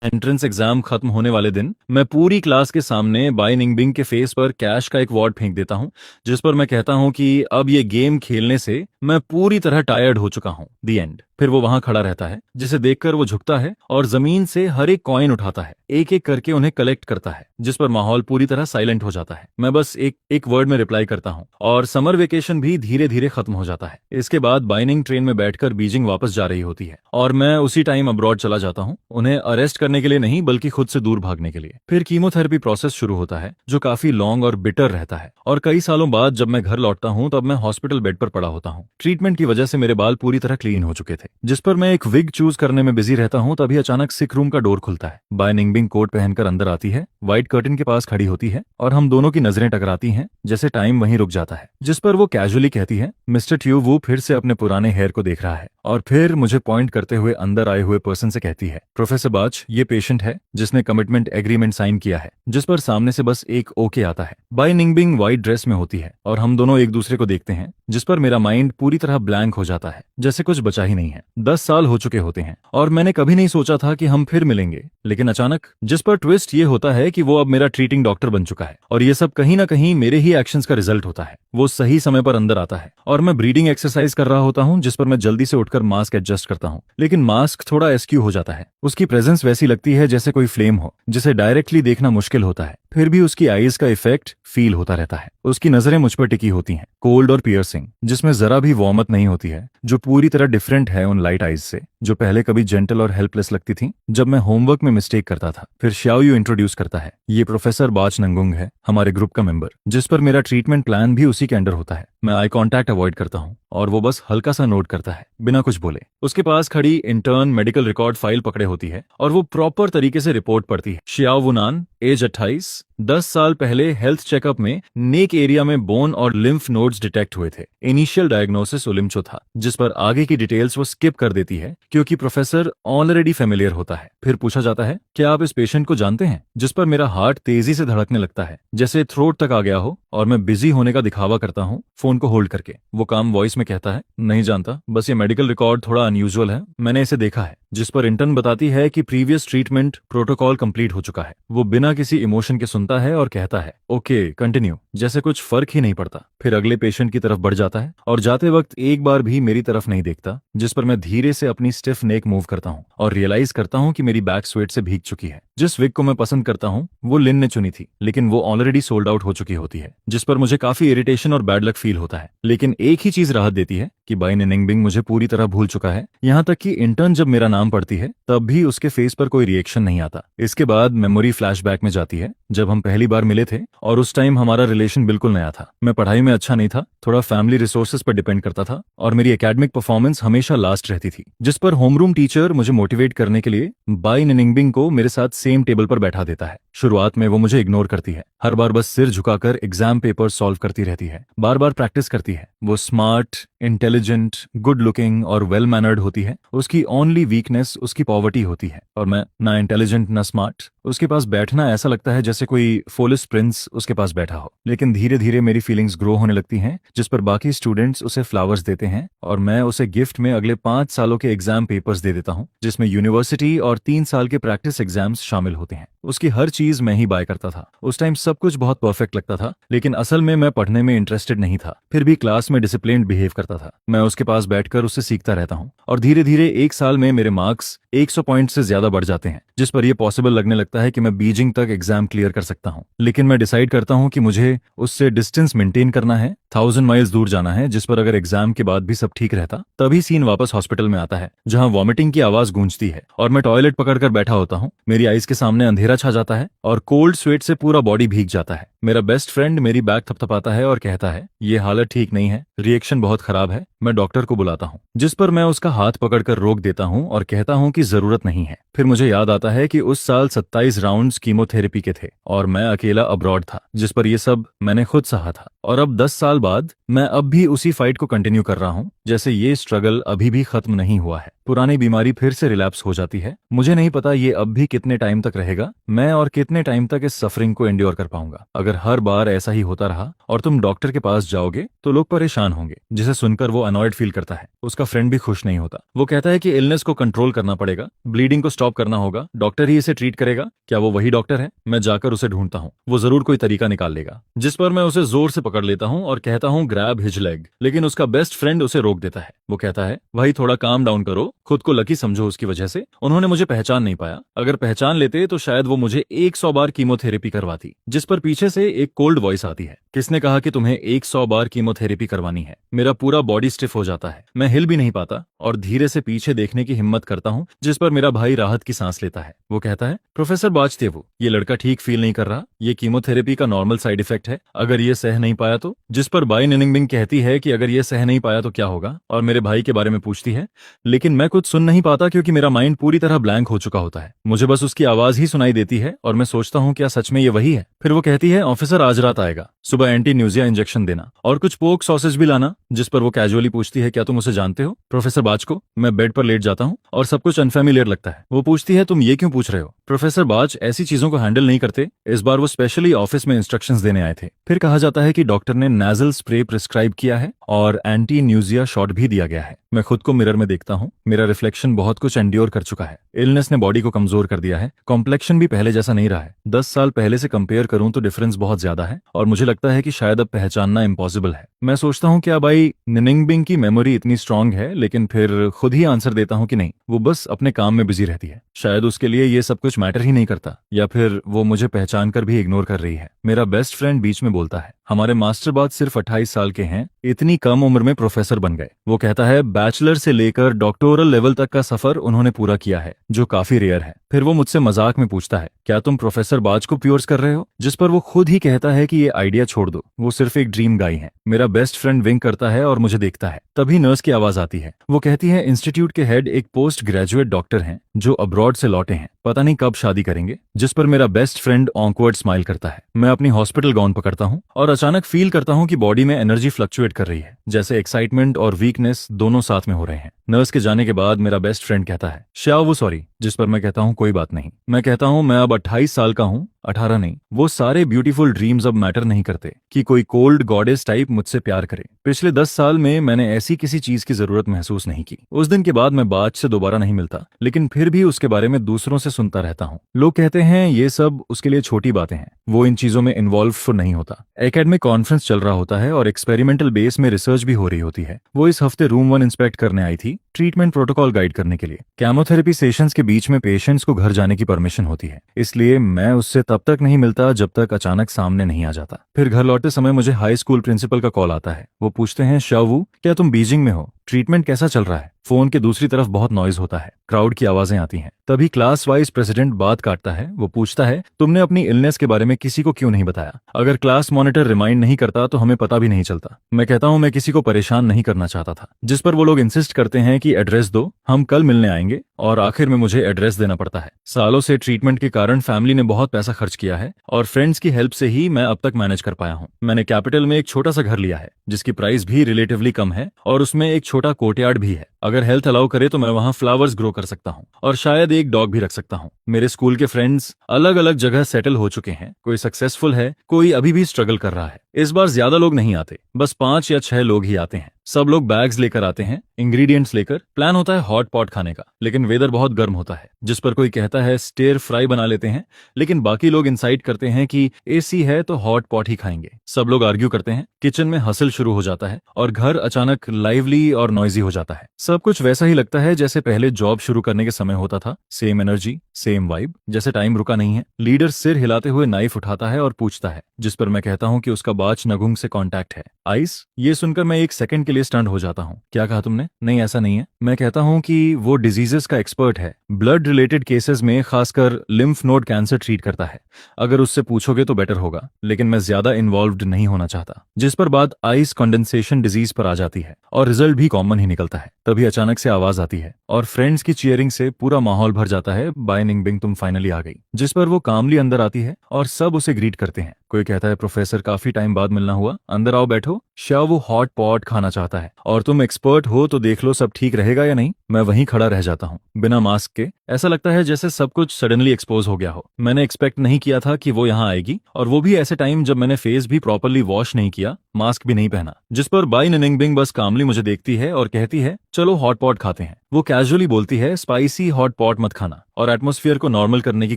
Entrance exam खत्म होने वाले दिन मैं पूरी क्लास के सामने बाय निंगबिंग के फेस पर कैश का एक वॉर्ड फेंक देता हूं, जिस पर मैं कहता हूं कि अब ये गेम खेलने से मैं पूरी तरह टायर्ड हो चुका हूं। दी एंड। फिर वो वहां खड़ा रहता है, जिसे देखकर वो झुकता है और जमीन से हर एक कॉइन उठाता है, एक एक करके उन्हें कलेक्ट करता है, जिस पर माहौल पूरी तरह साइलेंट हो जाता है। मैं बस एक एक वर्ड में रिप्लाई करता हूं और समर वेकेशन भी धीरे धीरे खत्म हो जाता है। इसके बाद बाइनिंग ट्रेन में बैठकर बीजिंग वापस जा रही होती है और मैं उसी टाइम अब्रॉड चला जाता हूं, उन्हें अरेस्ट करने के लिए नहीं बल्कि खुद से दूर भागने के लिए। फिर कीमोथेरेपी प्रोसेस शुरू होता है, जो काफी लॉन्ग और बिटर रहता है, और कई सालों बाद जब मैं घर लौटता हूं तब मैं हॉस्पिटल बेड पर पड़ा होता हूं। ट्रीटमेंट की वजह से मेरे बाल पूरी तरह क्लीन हो चुके थे, जिस पर मैं एक विग चूज करने में बिजी रहता हूं। तभी अचानक सिक रूम का डोर खुलता है। बाय निंगबिंग कोट पहनकर अंदर आती है, व्हाइट कर्टन के पास खड़ी होती है और हम दोनों की नजरें टकराती हैं, जैसे टाइम वहीं रुक जाता है। जिस पर वो कैजुअली कहती है, मिस्टर ट्यू वो फिर से अपने पुराने हेयर को देख रहा है, और फिर मुझे पॉइंट करते हुए अंदर आए हुए पर्सन से कहती है, प्रोफेसर बाच ये पेशेंट है जिसने कमिटमेंट एग्रीमेंट साइन किया है। जिस पर सामने से बस एक ओके आता है। बाय निंगबिंग व्हाइट ड्रेस में होती है और हम दोनों एक दूसरे को देखते हैं, जिस पर मेरा माइंड पूरी तरह ब्लैंक हो जाता है, जैसे कुछ बचा ही नहीं है। 10 साल हो चुके होते हैं और मैंने कभी नहीं सोचा था कि हम फिर मिलेंगे, लेकिन अचानक जिस पर ट्विस्ट ये होता है कि वो अब मेरा ट्रीटिंग डॉक्टर बन चुका है, और ये सब कहीं ना कहीं मेरे ही एक्शंस का रिजल्ट होता है। वो सही समय पर अंदर आता है और मैं ब्रीडिंग एक्सरसाइज कर रहा होता हूँ, जिस पर मैं जल्दी से उठकर मास्क एडजस्ट करता हूँ, लेकिन मास्क थोड़ा एस्क्यू हो जाता है। उसकी प्रेजेंस वैसी लगती है जैसे कोई फ्लेम हो, जिसे डायरेक्टली देखना मुश्किल होता है, फिर भी उसकी आईज का इफेक्ट फील होता रहता है। उसकी नजरें मुझ पर टिकी होती हैं, कोल्ड और पियर्सिंग, जिसमें जरा भी वार्मथ नहीं होती है, जो पूरी तरह डिफरेंट है उन लाइट आईज से, जो पहले कभी जेंटल और हेल्पलेस लगती थी जब मैं होमवर्क में मिस्टेक करता था। फिर श्याओयू इंट्रोड्यूस करता है, ये प्रोफेसर बाच नंगुंग है, हमारे ग्रुप का मेंबर, जिस पर मेरा ट्रीटमेंट प्लान भी उसी के अंडर होता है। मैं आई कांटेक्ट अवॉइड करता हूँ और वो बस हल्का सा नोट करता है, बिना कुछ बोले। उसके पास खड़ी इंटर्न मेडिकल रिकॉर्ड फाइल पकड़े होती है और वो प्रॉपर तरीके से रिपोर्ट पढ़ती है। शियाओ वुनान, एज 28, 10 साल पहले हेल्थ चेकअप में नेक एरिया में बोन और लिम्फ नोड्स डिटेक्ट हुए थे। इनिशियल डायग्नोसिस ओलिम्चो था, जिस पर आगे की डिटेल्स वो स्किप कर देती है क्योंकि प्रोफेसर ऑलरेडी फेमिलियर होता है। फिर पूछा जाता है, क्या आप इस पेशेंट को जानते हैं? जिस पर मेरा हार्ट तेजी से धड़कने लगता है, जैसे थ्रोट तक आ गया हो, और मैं बिजी होने का दिखावा करता हूँ फोन को होल्ड करके। वो काम वॉइस में कहता है, नहीं जानता, बस ये मेडिकल रिकॉर्ड थोड़ा अनयूजुअल है, मैंने इसे देखा है। जिस पर इंटर्न बताती है कि प्रीवियस ट्रीटमेंट प्रोटोकॉल कंप्लीट हो चुका है। वो बिना किसी इमोशन के सुनता है और कहता है, ओके कंटिन्यू, जैसे कुछ फर्क ही नहीं पड़ता। फिर अगले पेशेंट की तरफ बढ़ जाता है और जाते वक्त एक बार भी मेरी तरफ नहीं देखता, जिस पर मैं धीरे से अपनी स्टिफ नेक मूव करता हूँ और रियलाइज करता हूँ कि मेरी बैक स्वेट से भीग चुकी है। जिस विग को मैं पसंद करता हूँ वो लिन ने चुनी थी, लेकिन वो ऑलरेडी सोल्ड आउट हो चुकी होती है, जिस पर मुझे काफी इरिटेशन और बैड लक फील होता है। लेकिन एक ही चीज राहत देती है कि बाय निंगबिंग मुझे पूरी तरह भूल चुका है, यहाँ तक कि इंटर्न जब मेरा नाम पढ़ती है तब भी उसके फेस पर कोई रिएक्शन नहीं आता। इसके बाद मेमोरी फ्लैशबैक में जाती है, जब हम पहली बार मिले थे और उस टाइम हमारा रिलेशन बिल्कुल नया था। मैं पढ़ाई में अच्छा नहीं था, थोड़ा फैमिली रिसोर्सेज पर डिपेंड करता था और मेरी एकेडमिक परफॉर्मेंस हमेशा लास्ट रहती थी, जिस पर होमरूम टीचर मुझे मोटिवेट करने के लिए बाय निंगबिंग को मेरे साथ सेम टेबल पर बैठा देता है। शुरुआत में वो मुझे इग्नोर करती है, हर बार बस सिर झुकाकर एग्जाम पेपर सॉल्व करती रहती है, बार बार प्रैक्टिस करती है। वो स्मार्ट, इंटेलिजेंट, गुड लुकिंग और वेल मैनर्ड होती है। उसकी ओनली वीकनेस उसकी पॉवर्टी होती है, और मैं ना इंटेलिजेंट ना स्मार्ट। उसके पास बैठना ऐसा लगता है जैसे कोई फोलिस प्रिंस उसके पास बैठा हो। लेकिन धीरे धीरे मेरी फीलिंग्स ग्रो होने लगती हैं, जिस पर बाकी स्टूडेंट्स उसे फ्लावर्स देते हैं और मैं उसे गिफ्ट में अगले 5 सालों के एग्जाम पेपर्स दे देता हूँ, जिसमें यूनिवर्सिटी और 3 साल के प्रैक्टिस एग्जाम्स शामिल होते हैं। उसकी हर चीज मैं ही बाय करता था। उस टाइम सब कुछ बहुत परफेक्ट लगता था, लेकिन असल में मैं पढ़ने में इंटरेस्टेड नहीं था। फिर भी क्लास में डिसिप्लिन्ड बिहेव करता था। मैं उसके पास बैठकर उससे सीखता रहता हूँ और धीरे धीरे 1 साल में मेरे मार्क्स 100 पॉइंट से ज्यादा बढ़ जाते हैं, जिस पर यह पॉसिबल लगने लगता है कि मैं बीजिंग तक एग्जाम क्लियर कर सकता हूँ। लेकिन मैं डिसाइड करता हूँ कि मुझे उससे डिस्टेंस मेंटेन करना है, 1000 माइल्स दूर जाना है। जिस पर अगर एग्जाम के बाद भी सब ठीक रहता, तभी सीन वापस हॉस्पिटल में आता है, जहाँ वॉमिटिंग की आवाज गूंजती है और मैं टॉयलेट पकड़कर बैठा होता हूँ। मेरी आईज के सामने अंधेरा छा जाता है और कोल्ड स्वेट से पूरा बॉडी भीग जाता है। मेरा बेस्ट फ्रेंड मेरी बैग थपथपाता है और कहता है, ये हालत ठीक नहीं है, रिएक्शन बहुत खराब है, मैं डॉक्टर को बुलाता हूँ। जिस पर मैं उसका हाथ पकड़कर रोक देता हूँ और कहता हूँ कि जरूरत नहीं है। फिर मुझे याद आता है कि उस साल 27 राउंड्स कीमोथेरेपी के थे और मैं अकेला अब्रॉड था, जिस पर यह सब मैंने खुद सहा था। और अब 10 साल बाद मैं अब भी उसी फाइट को कंटिन्यू कर रहा हूँ, जैसे ये स्ट्रगल अभी भी खत्म नहीं हुआ है। पुरानी बीमारी फिर से रिलैप्स हो जाती है। मुझे नहीं पता ये अब भी कितने टाइम तक रहेगा, मैं और कितने टाइम तक इस सफरिंग को एंड्योर कर पाऊंगा। अगर हर बार ऐसा ही होता रहा और तुम डॉक्टर के पास जाओगे तो लोग परेशान होंगे। जिसे सुनकर वो अनॉयड फील करता है। उसका फ्रेंड भी खुश नहीं होता। वो कहता है कि इलनेस को कंट्रोल करना पड़ेगा, ब्लीडिंग को स्टॉप करना होगा, डॉक्टर ही इसे ट्रीट करेगा। क्या वो वही डॉक्टर है? मैं जाकर उसे ढूंढता हूँ, वो जरूर कोई तरीका निकाल लेगा। जिस पर मैं उसे जोर से पकड़ लेता हूँ और कहता हूँ ग्रैब हिज लेग, लेकिन उसका बेस्ट फ्रेंड उसे रोक देता है। वो कहता है भाई थोड़ा काम डाउन करो, खुद को लकी समझो, उसकी वजह से उन्होंने मुझे पहचान नहीं पाया। अगर पहचान लेते तो शायद वो मुझे 100 बार कीमोथेरेपी करवाती। जिस पर पीछे से एक कोल्ड वॉइस आती है, किसने कहा कि तुम्हें 100 बार कीमोथेरेपी करवानी है? मेरा पूरा बॉडी स्टिफ हो जाता है, मैं हिल भी नहीं पाता और धीरे से पीछे देखने की हिम्मत करता हूँ। जिस पर मेरा भाई राहत की सांस लेता है। वो कहता है प्रोफेसर बाजतेवु, ये लड़का ठीक फील नहीं कर रहा, ये कीमोथेरेपी का नॉर्मल साइड इफेक्ट है, अगर ये सह नहीं पाया तो। जिस पर बाई निनिंगबिंग कहती है कि अगर ये सह नहीं पाया तो क्या होगा, और मेरे भाई के बारे में पूछती है। लेकिन मैं कुछ सुन नहीं पाता क्योंकि मेरा माइंड पूरी तरह ब्लैंक हो चुका होता है। मुझे बस उसकी आवाज ही सुनाई देती है और मैं सोचता हूँ क्या सच में ये वही है। फिर वो कहती है ऑफिसर आज रात आएगा, सुबह एंटी न्यूजिया इंजेक्शन देना और कुछ पोक सॉसेज भी लाना। जिस पर वो कैजुअली पूछती है क्या तुम उसे जानते हो प्रोफेसर बाज को? मैं बेड पर लेट जाता हूँ और सब कुछ अनफेमिलियर लगता है। वो पूछती है तुम ये क्यों पूछ रहे हो? प्रोफेसर बाज ऐसी चीजों को हैंडल नहीं करते। इस बार वो स्पेशली ऑफिस में इंस्ट्रक्शंस देने आए थे। फिर कहा जाता है कि डॉक्टर ने नेजल स्प्रे प्रिस्क्राइब किया है और एंटी न्यूजिया शॉट भी दिया गया है। मैं खुद को मिरर में देखता हूँ, मेरा रिफ्लेक्शन बहुत कुछ एंड्योर कर चुका है। इलनेस ने बॉडी को कमजोर कर दिया है, कॉम्प्लेक्शन भी पहले जैसा नहीं रहा है। 10 साल पहले से कंपेयर करूं तो डिफरेंस बहुत ज्यादा है और मुझे लगता है कि शायद अब पहचानना इम्पॉसिबल है। मैं सोचता हूँ क्या भाई निनिंगबिंग की मेमोरी इतनी स्ट्रांग है, लेकिन फिर खुद ही आंसर देता हूँ कि नहीं, वो बस अपने काम में बिजी रहती है। शायद उसके लिए ये सब कुछ मैटर ही नहीं करता, या फिर वो मुझे पहचान कर भी इग्नोर कर रही है। मेरा बेस्ट फ्रेंड बीच में बोलता है हमारे मास्टर बाद सिर्फ 28 साल के हैं, इतनी कम उम्र में प्रोफेसर बन गए। वो कहता है बैचलर से लेकर डॉक्टोरल लेवल तक का सफर उन्होंने पूरा किया है, जो काफी रेयर है। फिर वो मुझसे मजाक में पूछता है क्या तुम प्रोफेसर बाज को प्योर्स कर रहे हो? जिस पर वो खुद ही कहता है कि ये आइडिया छोड़ दो, वो सिर्फ एक ड्रीम गाई है। मेरा बेस्ट फ्रेंड विंक करता है और मुझे देखता है। तभी नर्स की आवाज आती है। वो कहती है इंस्टीट्यूट के हेड एक पोस्ट ग्रेजुएट डॉक्टर हैं जो अब्रॉड से लौटे हैं, पता नहीं कब शादी करेंगे। जिस पर मेरा बेस्ट फ्रेंड ऑकवर्ड स्माइल करता है। मैं अपनी हॉस्पिटल गाउन पकड़ता हूँ और अचानक फील करता हूँ कि बॉडी में एनर्जी फ्लक्चुएट कर रही है, जैसे एक्साइटमेंट और वीकनेस दोनों साथ में हो रहे हैं। नर्स के जाने के बाद मेरा बेस्ट फ्रेंड कहता है श्यावु सॉरी। जिस पर मैं कहता हूँ कोई बात नहीं। मैं कहता हूँ मैं अब 28 साल का हूँ, 18 नहीं। वो सारे ब्यूटीफुल ड्रीम्स अब मैटर नहीं करते कि कोई कोल्ड गॉडेस टाइप मुझसे प्यार करे। पिछले 10 साल में मैंने ऐसी किसी चीज की जरूरत महसूस नहीं की। उस दिन के बाद मैं बाज से दोबारा नहीं मिलता, लेकिन फिर भी उसके बारे में दूसरों से सुनता रहता हूँ। लोग कहते हैं ये सब उसके लिए छोटी बातें हैं, वो इन चीजों में इन्वॉल्व तो नहीं होता। एकेडमिक कॉन्फ्रेंस चल रहा होता है और एक्सपेरिमेंटल बेस में रिसर्च भी हो रही होती है। वो इस हफ्ते रूम 1 इंस्पेक्ट करने आई थी, ट्रीटमेंट प्रोटोकॉल गाइड करने के लिए। केमोथेरेपी सेशंस के बीच में पेशेंट्स को घर जाने की परमिशन होती है, इसलिए मैं उससे तब तक नहीं मिलता जब तक अचानक सामने नहीं आ जाता। फिर घर लौटते समय मुझे हाई स्कूल प्रिंसिपल का कॉल आता है। वो पूछते हैं शावु क्या तुम बीजिंग में हो, ट्रीटमेंट कैसा चल रहा है? फोन के दूसरी तरफ बहुत नॉइज होता है, क्राउड की आवाजें आती हैं। तभी क्लास वाइज प्रेसिडेंट बात काटता है। वो पूछता है तुमने अपनी इलनेस के बारे में किसी को क्यों नहीं बताया? अगर क्लास मॉनिटर रिमाइंड नहीं करता तो हमें पता भी नहीं चलता। मैं कहता हूँ मैं किसी को परेशान नहीं करना चाहता था। जिस पर वो लोग इंसिस्ट करते हैं कि एड्रेस दो, हम कल मिलने आएंगे, और आखिर में मुझे एड्रेस देना पड़ता है। सालों से ट्रीटमेंट के कारण फैमिली ने बहुत पैसा खर्च किया है और फ्रेंड्स की हेल्प से ही मैं अब तक मैनेज कर पाया हूँ। मैंने कैपिटल में एक छोटा सा घर लिया है जिसकी प्राइस भी रिलेटिवली कम है और उसमें एक छोटा कोर्टयार्ड भी है। अगर हेल्थ अलाउ करे तो मैं वहाँ फ्लावर्स ग्रो कर सकता हूँ और शायद एक डॉग भी रख सकता हूँ। मेरे स्कूल के फ्रेंड्स अलग अलग जगह सेटल हो चुके हैं, कोई सक्सेसफुल है, कोई अभी भी स्ट्रगल कर रहा है। इस बार ज्यादा लोग नहीं आते, बस 5 या 6 लोग ही आते हैं। सब लोग बैग्स लेकर आते हैं, इंग्रेडिएंट्स लेकर। प्लान होता है हॉट पॉट खाने का, लेकिन वेदर बहुत गर्म होता है। जिस पर कोई कहता है स्टेयर फ्राई बना लेते हैं, लेकिन बाकी लोग इंसाइट करते हैं कि एसी है तो हॉट पॉट ही खाएंगे। सब लोग आर्ग्यू करते हैं, किचन में हसल शुरू हो जाता है और घर अचानक लाइवली और नॉइजी हो जाता है। सब कुछ वैसा ही लगता है जैसे पहले जॉब शुरू करने के समय होता था। सेम एनर्जी, सेम वाइब, जैसे टाइम रुका नहीं है। लीडर सिर हिलाते हुए नाइफ उठाता है और पूछता है, जिस पर मैं कहता हूँ कि उसका बाच नगुंग से कांटेक्ट है। आइस? ये सुनकर मैं एक सेकंड के लिए स्टंट हो जाता हूँ। क्या कहा तुमने? नहीं, ऐसा नहीं है। मैं कहता हूँ कि वो डिजीजेस का एक्सपर्ट है, ब्लड रिलेटेड केसेस में खासकर लिम्फ नोड कैंसर ट्रीट करता है। अगर उससे पूछोगे तो बेटर होगा, लेकिन मैं ज्यादा इन्वॉल्व्ड नहीं होना चाहता। जिस पर बात आइस कंडेंसेशन डिजीज पर आ जाती है और रिजल्ट भी कॉमन ही निकलता है। तभी अचानक से आवाज आती है और फ्रेंड्स की चीयरिंग से पूरा माहौल भर जाता है। बाय निंगबिंग तुम फाइनली आ गई। जिस पर वो कामली अंदर आती है और सब उसे ग्रीट करते हैं। कोई कहता है प्रोफेसर काफी टाइम बाद मिलना हुआ, अंदर आओ बैठो। शाह वो हॉट पॉट खाना चाहता चाहता है और तुम एक्सपर्ट हो तो देख लो सब ठीक रहेगा या नहीं। मैं वहीं खड़ा रह जाता हूँ बिना मास्क के। ऐसा लगता है जैसे सब कुछ सडनली एक्सपोज हो गया हो। मैंने एक्सपेक्ट नहीं किया था कि वो यहाँ आएगी, और वो भी ऐसे टाइम जब मैंने फेस भी प्रॉपरली वॉश नहीं किया, मास्क भी नहीं पहना। जिस पर बाई निनिंगबिंग बस कामली मुझे देखती है और कहती है चलो हॉट पॉट खाते हैं। वो कैजुअली बोलती है स्पाइसी हॉट पॉट मत खाना, और एटमॉस्फेयर को नॉर्मल करने की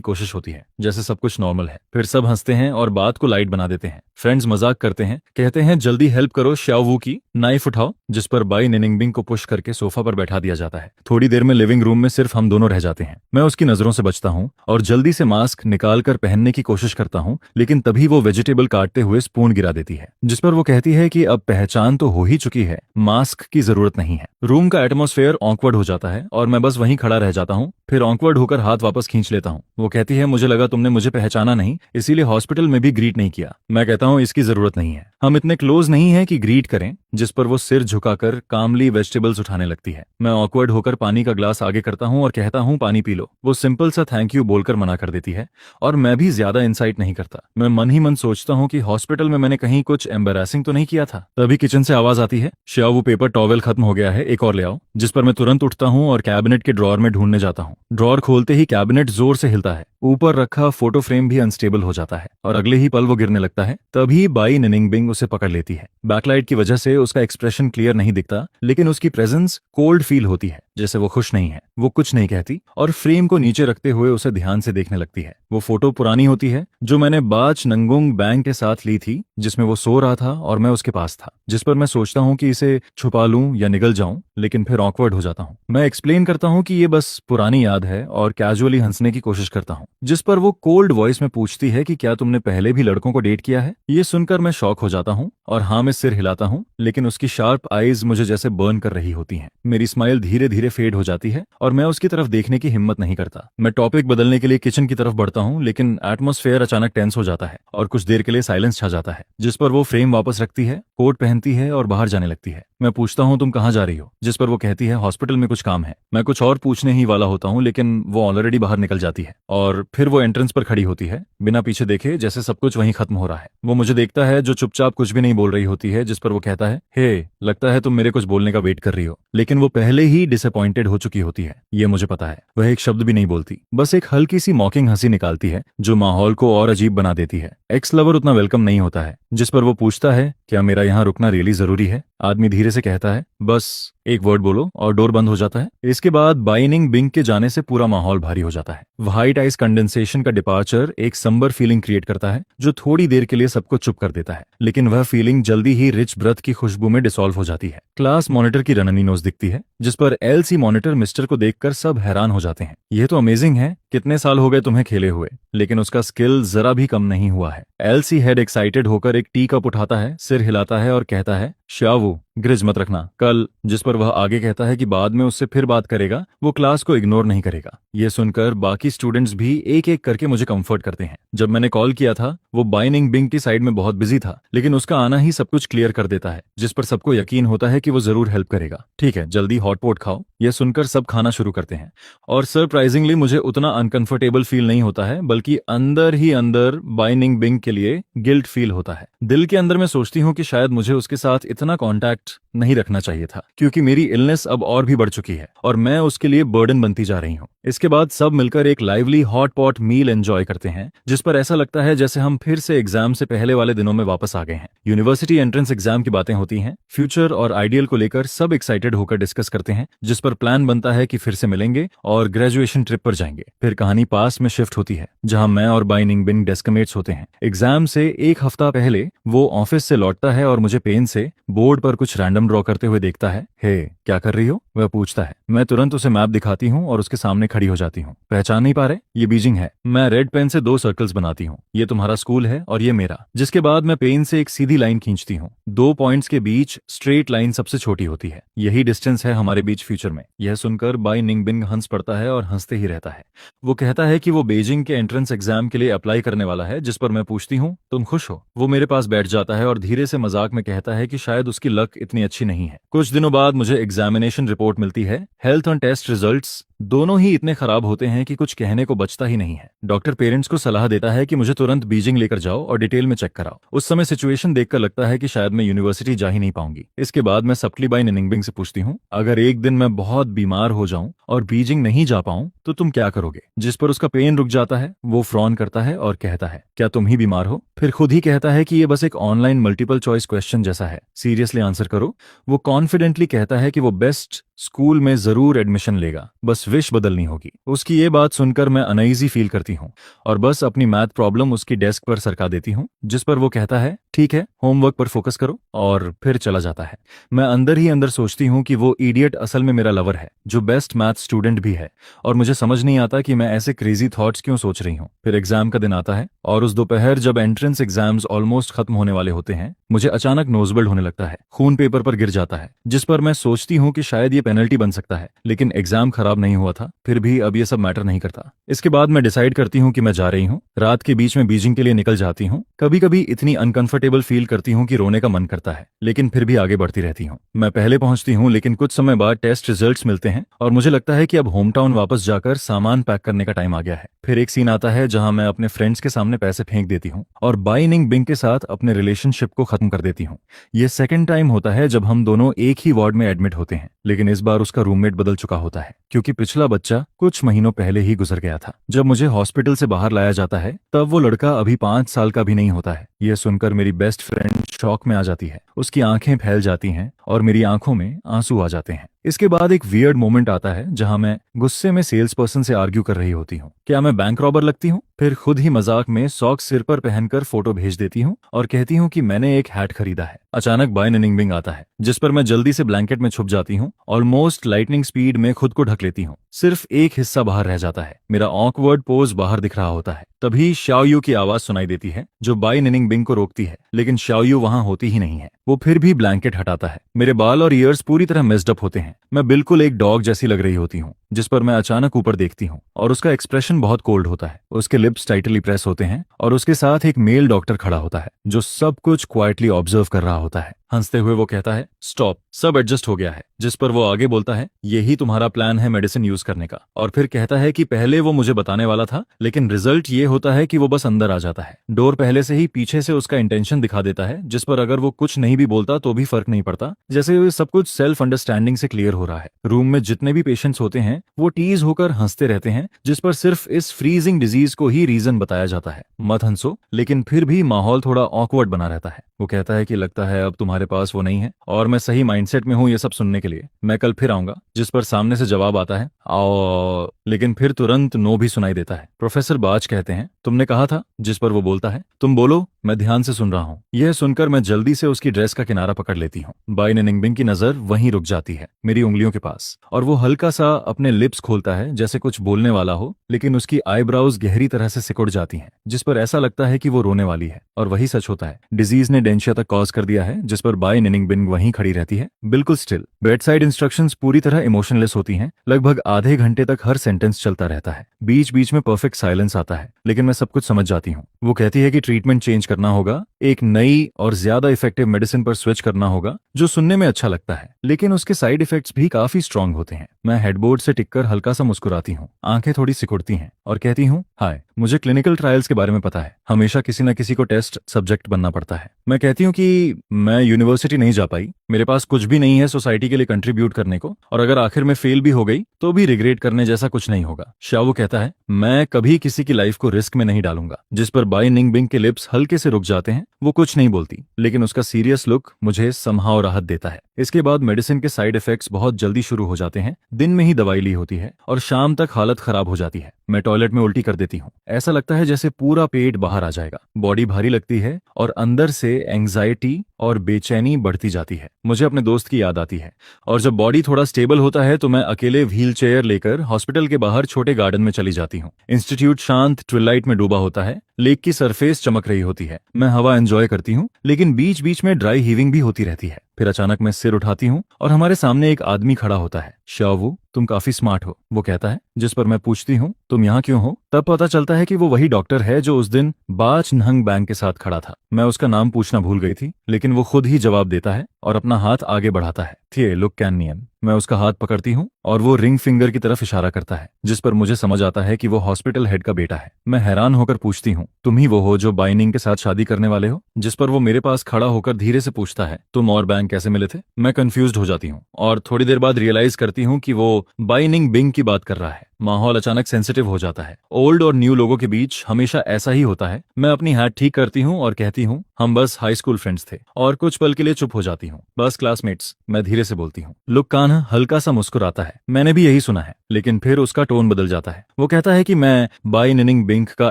कोशिश होती है जैसे सब कुछ नॉर्मल है। फिर सब हंसते हैं और बात को लाइट बना देते हैं। फ्रेंड्स मजाक करते हैं, कहते हैं जल्दी हेल्प करो श्याओवू की, नाइफ उठाओ। जिस पर बाई निनिंगबिंग को पुश करके सोफा पर बैठा दिया जाता है। थोड़ी देर में लिविंग रूम में सिर्फ हम दोनों रह जाते हैं। मैं उसकी नजरों से बचता हूँ और जल्दी से मास्क निकाल कर पहनने की कोशिश करता हूँ, लेकिन तभी वो वेजिटेबल काटते हुए स्पून गिरा देती है। जिस पर वो कहती है कि अब पहचान तो हो ही चुकी है, मास्क की जरूरत नहीं है। रूम का एटमॉस्फेयर ऑकवर्ड हो जाता है और मैं बस वहीं खड़ा रह जाता हूँ। फिर ऑकवर्ड होकर हाथ वापस खींच लेता हूँ। वो कहती है मुझे लगा तुमने मुझे पहचाना नहीं, इसीलिए हॉस्पिटल में भी ग्रीट नहीं किया। मैं कहता हूँ इसकी जरूरत नहीं है, हम इतने क्लोज नहीं है कि ग्रीट करें। जिस पर वो सिर झुकाकर कामली वेजिटेबल्स उठाने लगती है। मैं ऑकवर्ड होकर पानी का ग्लास आगे करता हूँ और कहता हूँ पानी पी लो। वो सिंपल सा थैंक यू बोलकर मना कर देती है और मैं भी ज्यादा इंसाइट नहीं करता। मैं मन ही मन सोचता हूँ कि हॉस्पिटल में मैंने कहीं कुछ एम्बेरसिंग तो नहीं किया था। तभी किचन से आवाज आती है श्याओवू पेपर टॉवेल खत्म हो गया है, एक और ले आओ। जिस पर मैं तुरंत उठता हूँ और कैबिनेट के ड्रॉर में ढूंढने जाता हूँ। ड्रॉर खोलते ही कैबिनेट जोर से हिलता है, ऊपर रखा फोटो फ्रेम भी अनस्टेबल हो जाता है और अगले ही पल वो गिरने लगता है। तभी बाई निनिंगबिंग उसे पकड़ लेती है। बैकलाइट की वजह से उसका एक्सप्रेशन क्लियर नहीं दिखता, लेकिन उसकी प्रेजेंस कोल्ड फील होती है, जैसे वो खुश नहीं है। वो कुछ नहीं कहती और फ्रेम को नीचे रखते हुए उसे ध्यान से देखने लगती है। वो फोटो पुरानी होती है जो मैंने बाच नंगुंग बैंग के साथ ली थी, जिसमें वो सो रहा था और मैं उसके पास था। जिस पर मैं सोचता हूँ कि इसे छुपा लूं या निगल जाऊं, लेकिन फिर ऑकवर्ड हो जाता हूँ। मैं एक्सप्लेन करता हूँ कि ये बस पुरानी याद है और कैजुअली हंसने की कोशिश करता हूँ। जिस पर वो कोल्ड वॉइस में पूछती है कि क्या तुमने पहले भी लड़कों को डेट किया है। ये सुनकर मैं शॉक हो जाता हूँ और हाँ में सिर हिलाता हूँ, लेकिन उसकी शार्प आईज मुझे जैसे बर्न कर रही होती हैं। मेरी स्माइल धीरे धीरे फेड हो जाती है और मैं उसकी तरफ देखने की हिम्मत नहीं करता। मैं टॉपिक बदलने के लिए किचन की तरफ बढ़ता हूँ, लेकिन एटमॉस्फेयर अचानक टेंस हो जाता है और कुछ देर के लिए साइलेंस छा जाता है। जिस पर वो फ्रेम वापस रखती है, कोट पहनती है और बाहर जाने लगती है। मैं पूछता हूँ तुम कहाँ जा रही हो। जिस पर वो कहती है हॉस्पिटल में कुछ काम है। मैं कुछ और पूछने ही वाला होता हूँ, लेकिन वो ऑलरेडी बाहर निकल जाती है और फिर वो एंट्रेंस पर खड़ी होती है बिना पीछे देखे, जैसे सब कुछ वहीं खत्म हो रहा है। वो मुझे देखता है जो चुपचाप कुछ भी नहीं बोल रही होती है। जिस पर वो कहता है हे, लगता है तुम मेरे कुछ बोलने का वेट कर रही हो। लेकिन वो पहले ही डिसअपॉइंटेड हो चुकी होती है, ये मुझे पता है। वह एक शब्द भी नहीं बोलती, बस एक हल्की सी मॉकिंग हंसी निकालती है जो माहौल को और अजीब बना देती है। एक्स लवर उतना वेलकम नहीं होता है। जिस पर वो पूछता है क्या मेरा यहाँ रुकना रियली जरूरी है। आदमी धीरे से कहता है बस एक वर्ड बोलो और डोर बंद हो जाता है। इसके बाद बाई निनिंगबिंग के जाने से पूरा माहौल भारी हो जाता है। व्हाइट आइस कंडेंसेशन का डिपार्चर एक समबर फीलिंग क्रिएट करता है जो थोड़ी देर के लिए सबको चुप कर देता है, लेकिन वह फीलिंग जल्दी ही रिच ब्रथ की खुशबू में डिसॉल्व हो जाती है। क्लास मॉनिटर की रननी नोज दिखती है, जिस पर एलसी मॉनिटर मिस्टर को देखकर सब हैरान हो जाते हैं। यह तो अमेजिंग है, कितने साल हो गए तुम्हें खेले हुए। लेकिन उसका स्किल जरा भी कम नहीं हुआ है। एलसी हेड एक्साइटेड होकर एक टी कप उठाता है, सिर हिलाता है और कहता है श्याओवू ग्रिज मत रखना कल। जिस पर वह आगे कहता है कि बाद में उससे फिर बात करेगा, वो क्लास को इग्नोर नहीं करेगा। यह सुनकर बाकी स्टूडेंट्स भी एक एक करके मुझे कंफर्ट करते हैं। जब मैंने कॉल किया था वो बाई निनिंगबिंग की साइड में बहुत बिजी था, लेकिन उसका आना ही सब कुछ क्लियर कर देता है। जिस पर सबको यकीन होता है कि वो जरूर हेल्प करेगा। ठीक है, जल्दी हॉट पॉट खाओ। यह सुनकर सब खाना शुरू करते हैं और सरप्राइजिंगली मुझे उतना अनकंफर्टेबल फील नहीं होता है, बल्कि अंदर ही अंदर बाई निनिंगबिंग के लिए गिल्ट फील होता है। दिल के अंदर मैं सोचती हूँ कि शायद मुझे उसके साथ इतना कॉन्टैक्ट नहीं रखना चाहिए था, क्योंकि मेरी इलनेस अब और भी बढ़ चुकी है और मैं उसके लिए बर्डन बनती जा रही हूँ। इसके बाद सब मिलकर एक lively hot pot meal enjoy करते हैं, जिस पर ऐसा लगता है जैसे हम फिर से एग्जाम से पहले वाले दिनों में वापस आ गए हैं। यूनिवर्सिटी एंट्रेंस एग्जाम की बातें होती हैं, फ्यूचर और आइडियल को लेकर सब एक्साइटेड होकर डिस्कस करते हैं, जिस पर प्लान बनता है कि फिर से मिलेंगे और ग्रेजुएशन ट्रिप पर जाएंगे। फिर कहानी पास में शिफ्ट होती है, जहां मैं और बाई निनिंगबिंग डेस्कमेट्स होते हैं। एग्जाम से एक हफ्ता पहले वो ऑफिस से लौटता है और मुझे पेन से बोर्ड पर कुछ रैंडम ड्रॉ करते हुए देखता है। हे, क्या कर रही हो? वह पूछता है। मैं तुरंत उसे मैप दिखाती हूँ और उसके सामने खड़ी हो जाती हूँ। पहचान नहीं पा रहे? ये बीजिंग है। मैं रेड पेन से 2 सर्कल्स बनाती हूँ। ये तुम्हारा स्कूल है और ये मेरा। जिसके बाद मैं पेन से एक सीधी लाइन खींचती हूँ। 2 पॉइंट्स के बीच स्ट्रेट लाइन सबसे छोटी होती है। यही डिस्टेंस है हमारे बीच फ्यूचर में। यह सुनकर बाई निनिंगबिंग हंस पड़ता है और हंसते ही रहता है। वो कहता है कि वो बीजिंग के एंट्रेंस एग्जाम के लिए अप्लाई करने वाला है। जिस पर मैं पूछती हूँ तुम खुश हो? वो मेरे पास बैठ जाता है और धीरे से मजाक में कहता है कि शायद उसकी लक इतनी अच्छी नहीं है। कुछ दिनों बाद मुझे एग्जामिनेशन रिपोर्ट मिलती है। हेल्थ और टेस्ट रिजल्ट्स दोनों ही इतने खराब होते हैं कि कुछ कहने को बचता ही नहीं है। डॉक्टर पेरेंट्स को सलाह देता है कि मुझे तुरंत बीजिंग लेकर जाओ और डिटेल में चेक कराओ। उस समय सिचुएशन देखकर लगता है कि शायद मैं यूनिवर्सिटी जा ही नहीं पाऊंगी। इसके बाद मैं सप्ली बाई निनिंगबिंग से पूछती हूँ, अगर एक दिन मैं बहुत बीमार हो जाऊं और बीजिंग नहीं जा पाऊं तो तुम क्या करोगे? जिस पर उसका पेन रुक जाता है। वो फ्रॉन करता है और कहता है, क्या तुम ही बीमार हो? फिर खुद ही कहता है कि ये बस एक ऑनलाइन मल्टीपल चॉइस क्वेश्चन जैसा है, सीरियसली आंसर करो। वो कॉन्फिडेंटली कहता है कि वो बेस्ट स्कूल में जरूर एडमिशन लेगा, बस विश बदलनी होगी। उसकी ये बात सुनकर मैं अनईजी फील करती हूँ और बस अपनी मैथ प्रॉब्लम उसकी डेस्क पर सरका देती हूँ, जिस पर वो कहता है, ठीक है, होमवर्क पर फोकस करो, और फिर चला जाता है। मैं अंदर ही अंदर सोचती हूँ कि वो इडियट असल में मेरा लवर है, जो बेस्ट मैथ स्टूडेंट भी है, और मुझे समझ नहीं आता कि मैं ऐसे क्रेजी थॉट्स क्यों सोच रही हूँ। फिर एग्जाम का दिन आता है और उस दोपहर जब एंट्रेंस एग्जाम्स ऑलमोस्ट खत्म होने वाले होते हैं, मुझे अचानक नोजब्लड होने लगता है। खून पेपर पर गिर जाता है, जिस पर मैं सोचती हूँ कि शायद ये पेनल्टी बन सकता है, लेकिन एग्जाम खराब नहीं हुआ था। फिर भी अब ये सब मैटर नहीं करता। इसके बाद मैं डिसाइड करती हूँ कि मैं जा रही हूँ। रात के बीच में बीजिंग के लिए निकल जाती हूँ। कभी कभी इतनी अनकंफर्टेबल फील करती हूँ कि रोने का मन करता है, लेकिन फिर भी आगे बढ़ती रहती हूँ। मैं पहले पहुंचती हूँ, लेकिन कुछ समय बाद टेस्ट रिजल्ट्स मिलते हैं और मुझे लगता है कि अब होम टाउन वापस जाकर सामान पैक करने का टाइम आ गया है। फिर एक सीन आता है जहां मैं अपने फ्रेंड्स के सामने पैसे फेंक देती हूँ और बाई निंग बिंग के साथ अपने रिलेशनशिप को खत्म कर देती हूँ। ये सेकंड टाइम होता है जब हम दोनों एक ही वार्ड में एडमिट होते हैं, लेकिन इस बार उसका रूममेट बदल चुका होता है, क्योंकि पिछला बच्चा कुछ महीनों पहले ही गुजर गया था। जब मुझे हॉस्पिटल से बाहर लाया जाता है, तब वो लड़का अभी 5 साल का भी नहीं होता है। यह सुनकर मेरी बेस्ट फ्रेंड शॉक में आ जाती है। उसकी आंखें फैल जाती हैं और मेरी आंखों में आंसू आ जाते हैं। इसके बाद एक वियर्ड मोमेंट आता है जहां मैं गुस्से में सेल्स पर्सन से आर्ग्यू कर रही होती हूँ, क्या मैं बैंक रॉबर लगती हूँ? फिर खुद ही मजाक में सॉक्स सिर पर पहनकर फोटो भेज देती हूँ और कहती हूँ कि मैंने एक हैट खरीदा है। अचानक बाय निनिंगबिंग आता है, जिस पर मैं जल्दी से ब्लैंकेट में छुप जाती हूँ। ऑलमोस्ट लाइटनिंग स्पीड में खुद को ढक लेती हूँ। सिर्फ एक हिस्सा बाहर रह जाता है, मेरा ऑकवर्ड पोज बाहर दिख रहा होता है। तभी शाओयू की आवाज सुनाई देती है, जो बाय निनिंगबिंग को रोकती है, लेकिन शाओयू वहां होती ही नहीं है। वो फिर भी ब्लैंकेट हटाता है। मेरे बाल और ईयर्स पूरी तरह मेस्ड अप होते हैं। मैं बिल्कुल एक डॉग जैसी लग रही होती हूँ, जिस पर मैं अचानक ऊपर देखती हूँ और उसका एक्सप्रेशन बहुत कोल्ड होता है। उसके लिप्स टाइटली प्रेस होते हैं और उसके साथ एक मेल डॉक्टर खड़ा होता है, जो सब कुछ क्वाइटली ऑब्जर्व कर रहा होता है। हंसते हुए वो कहता है, स्टॉप, सब एडजस्ट हो गया है। जिस पर वो आगे बोलता है, यही तुम्हारा प्लान है मेडिसिन यूज करने का। और फिर कहता है कि पहले वो मुझे बताने वाला था, लेकिन रिजल्ट ये होता है कि वो बस अंदर आ जाता है। डोर पहले से ही पीछे से उसका इंटेंशन दिखा देता है, जिस पर अगर वो कुछ नहीं भी बोलता तो भी फर्क नहीं पड़ता, जैसे सब कुछ सेल्फ अंडरस्टैंडिंग से क्लियर हो रहा है। रूम में जितने भी पेशेंट्स होते हैं वो टीज होकर हंसते रहते हैं, जिस पर सिर्फ इस फ्रीजिंग डिजीज को ही रीजन बताया जाता है, मत हंसो। लेकिन फिर भी माहौल थोड़ा ऑकवर्ड बना रहता है। वो कहता है कि लगता है अब तुम्हारे पास वो नहीं है और मैं सही माइंडसेट में हूँ ये सब सुनने के लिए। मैं कल फिर आऊंगा। जिस पर सामने से जवाब आता है, आओ, लेकिन फिर तुरंत नो भी सुनाई देता है। प्रोफेसर बाज कहते हैं, तुमने कहा था। जिस पर वो बोलता है, तुम बोलो, मैं ध्यान से सुन रहा हूँ। यह सुनकर मैं जल्दी से उसकी ड्रेस का किनारा पकड़ लेती हूँ। बाय निनिंगबिंग की नजर वहीं रुक जाती है, मेरी उंगलियों के पास, और वो हल्का सा अपने लिप्स खोलता है जैसे कुछ बोलने वाला हो, लेकिन उसकी आईब्राउज गहरी तरह से सिकुड़ जाती हैं, जिस पर ऐसा लगता है कि वो रोने वाली है। और वही सच होता है। डिजीज ने डेंशिया तक कॉज कर दिया है, जिस पर बाय निनिंगबिंग वहीं खड़ी रहती है, बिल्कुल स्टिल। बेडसाइड इंस्ट्रक्शंस पूरी तरह इमोशनलेस होती हैं। लगभग आधे घंटे तक हर सेंटेंस चलता रहता है। बीच बीच में परफेक्ट साइलेंस आता है, लेकिन मैं सब कुछ समझ जाती हूँ। वो कहती है कि ट्रीटमेंट चेंज करना होगा, एक नई और ज्यादा इफेक्टिव मेडिसिन पर स्विच करना होगा, जो सुनने में अच्छा लगता है, लेकिन उसके साइड इफेक्ट्स भी काफी स्ट्रांग होते हैं। मैं हेडबोर्ड से टिककर हल्का सा मुस्कुराती हूँ, आंखें थोड़ी सिकुड़ती हैं और कहती हूँ, हाय, मुझे क्लिनिकल ट्रायल्स के बारे में पता है। हमेशा किसी न किसी को टेस्ट सब्जेक्ट बनना पड़ता है। मैं कहती हूँ कि मैं यूनिवर्सिटी नहीं जा पाई, मेरे पास कुछ भी नहीं है सोसाइटी के लिए कंट्रीब्यूट करने को, और अगर आखिर में फेल भी हो गई तो भी रिग्रेट करने जैसा कुछ नहीं होगा। शाओ कहता है, मैं कभी किसी की लाइफ को रिस्क में नहीं डालूंगा। जिस पर बाय निंगबिंग के लिप्स हल्के से रुक जाते हैं। वो कुछ नहीं बोलती, लेकिन उसका सीरियस लुक मुझे समहाउ राहत देता है। इसके बाद मेडिसिन के साइड इफेक्ट्स बहुत जल्दी शुरू हो जाते हैं। दिन में ही दवाई ली होती है और शाम तक हालत खराब हो जाती है। मैं टॉयलेट में उल्टी कर देती हूँ। ऐसा लगता है जैसे पूरा पेट बाहर आ जाएगा। बॉडी भारी लगती है और अंदर से एंग्जाइटी और बेचैनी बढ़ती जाती है। मुझे अपने दोस्त की याद आती है, और जब बॉडी थोड़ा स्टेबल होता है तो मैं अकेले व्हील चेयर लेकर हॉस्पिटल के बाहर छोटे गार्डन में चली जाती हूँ। इंस्टीट्यूट शांत ट्विलाइट में डूबा होता है। लेक की सरफेस चमक रही होती है। मैं हवा एंजॉय करती हूँ, लेकिन बीच बीच में ड्राई हीविंग भी होती रहती है। फिर अचानक मैं सिर उठाती हूँ और हमारे सामने एक आदमी खड़ा होता है। शाओ, तुम काफी स्मार्ट हो, वो कहता है। जिस पर मैं पूछती हूँ, तुम यहाँ क्यों हो? तब पता चलता है कि वो वही डॉक्टर है जो उस दिन बाच नहंग बैंक के साथ खड़ा था। मैं उसका नाम पूछना भूल गई थी, लेकिन वो खुद ही जवाब देता है और अपना हाथ आगे बढ़ाता है। थिए लुक कैनियन। मैं उसका हाथ पकड़ती हूँ और वो रिंग फिंगर की तरफ इशारा करता है, जिस पर मुझे समझ आता है कि वो हॉस्पिटल हेड का बेटा है। मैं हैरान होकर पूछती हूँ, तुम ही वो हो जो बाइनिंग के साथ शादी करने वाले हो? जिस पर वो मेरे पास खड़ा होकर धीरे से पूछता है, तुम और बैंक कैसे मिले थे? मैं कंफ्यूज्ड हो जाती हूँ और थोड़ी देर बाद रियलाइज करती हूँ कि वो बाइनिंग बिंग की बात कर रहा है। माहौल अचानक सेंसिटिव हो जाता है। ओल्ड और न्यू लोगों के बीच हमेशा ऐसा ही होता है। मैं अपनी हैट ठीक करती हूँ और कहती हूँ, हम बस हाई स्कूल फ्रेंड्स थे। और कुछ पल के लिए चुप हो जाती हूँ। बस क्लासमेट्स, मैं धीरे से बोलती हूँ। लुक कान्हा हल्का सा मुस्कुराता है। मैंने भी यही सुना है। लेकिन फिर उसका टोन बदल जाता है। वो कहता है कि मैं बाई निनिंग बिंक का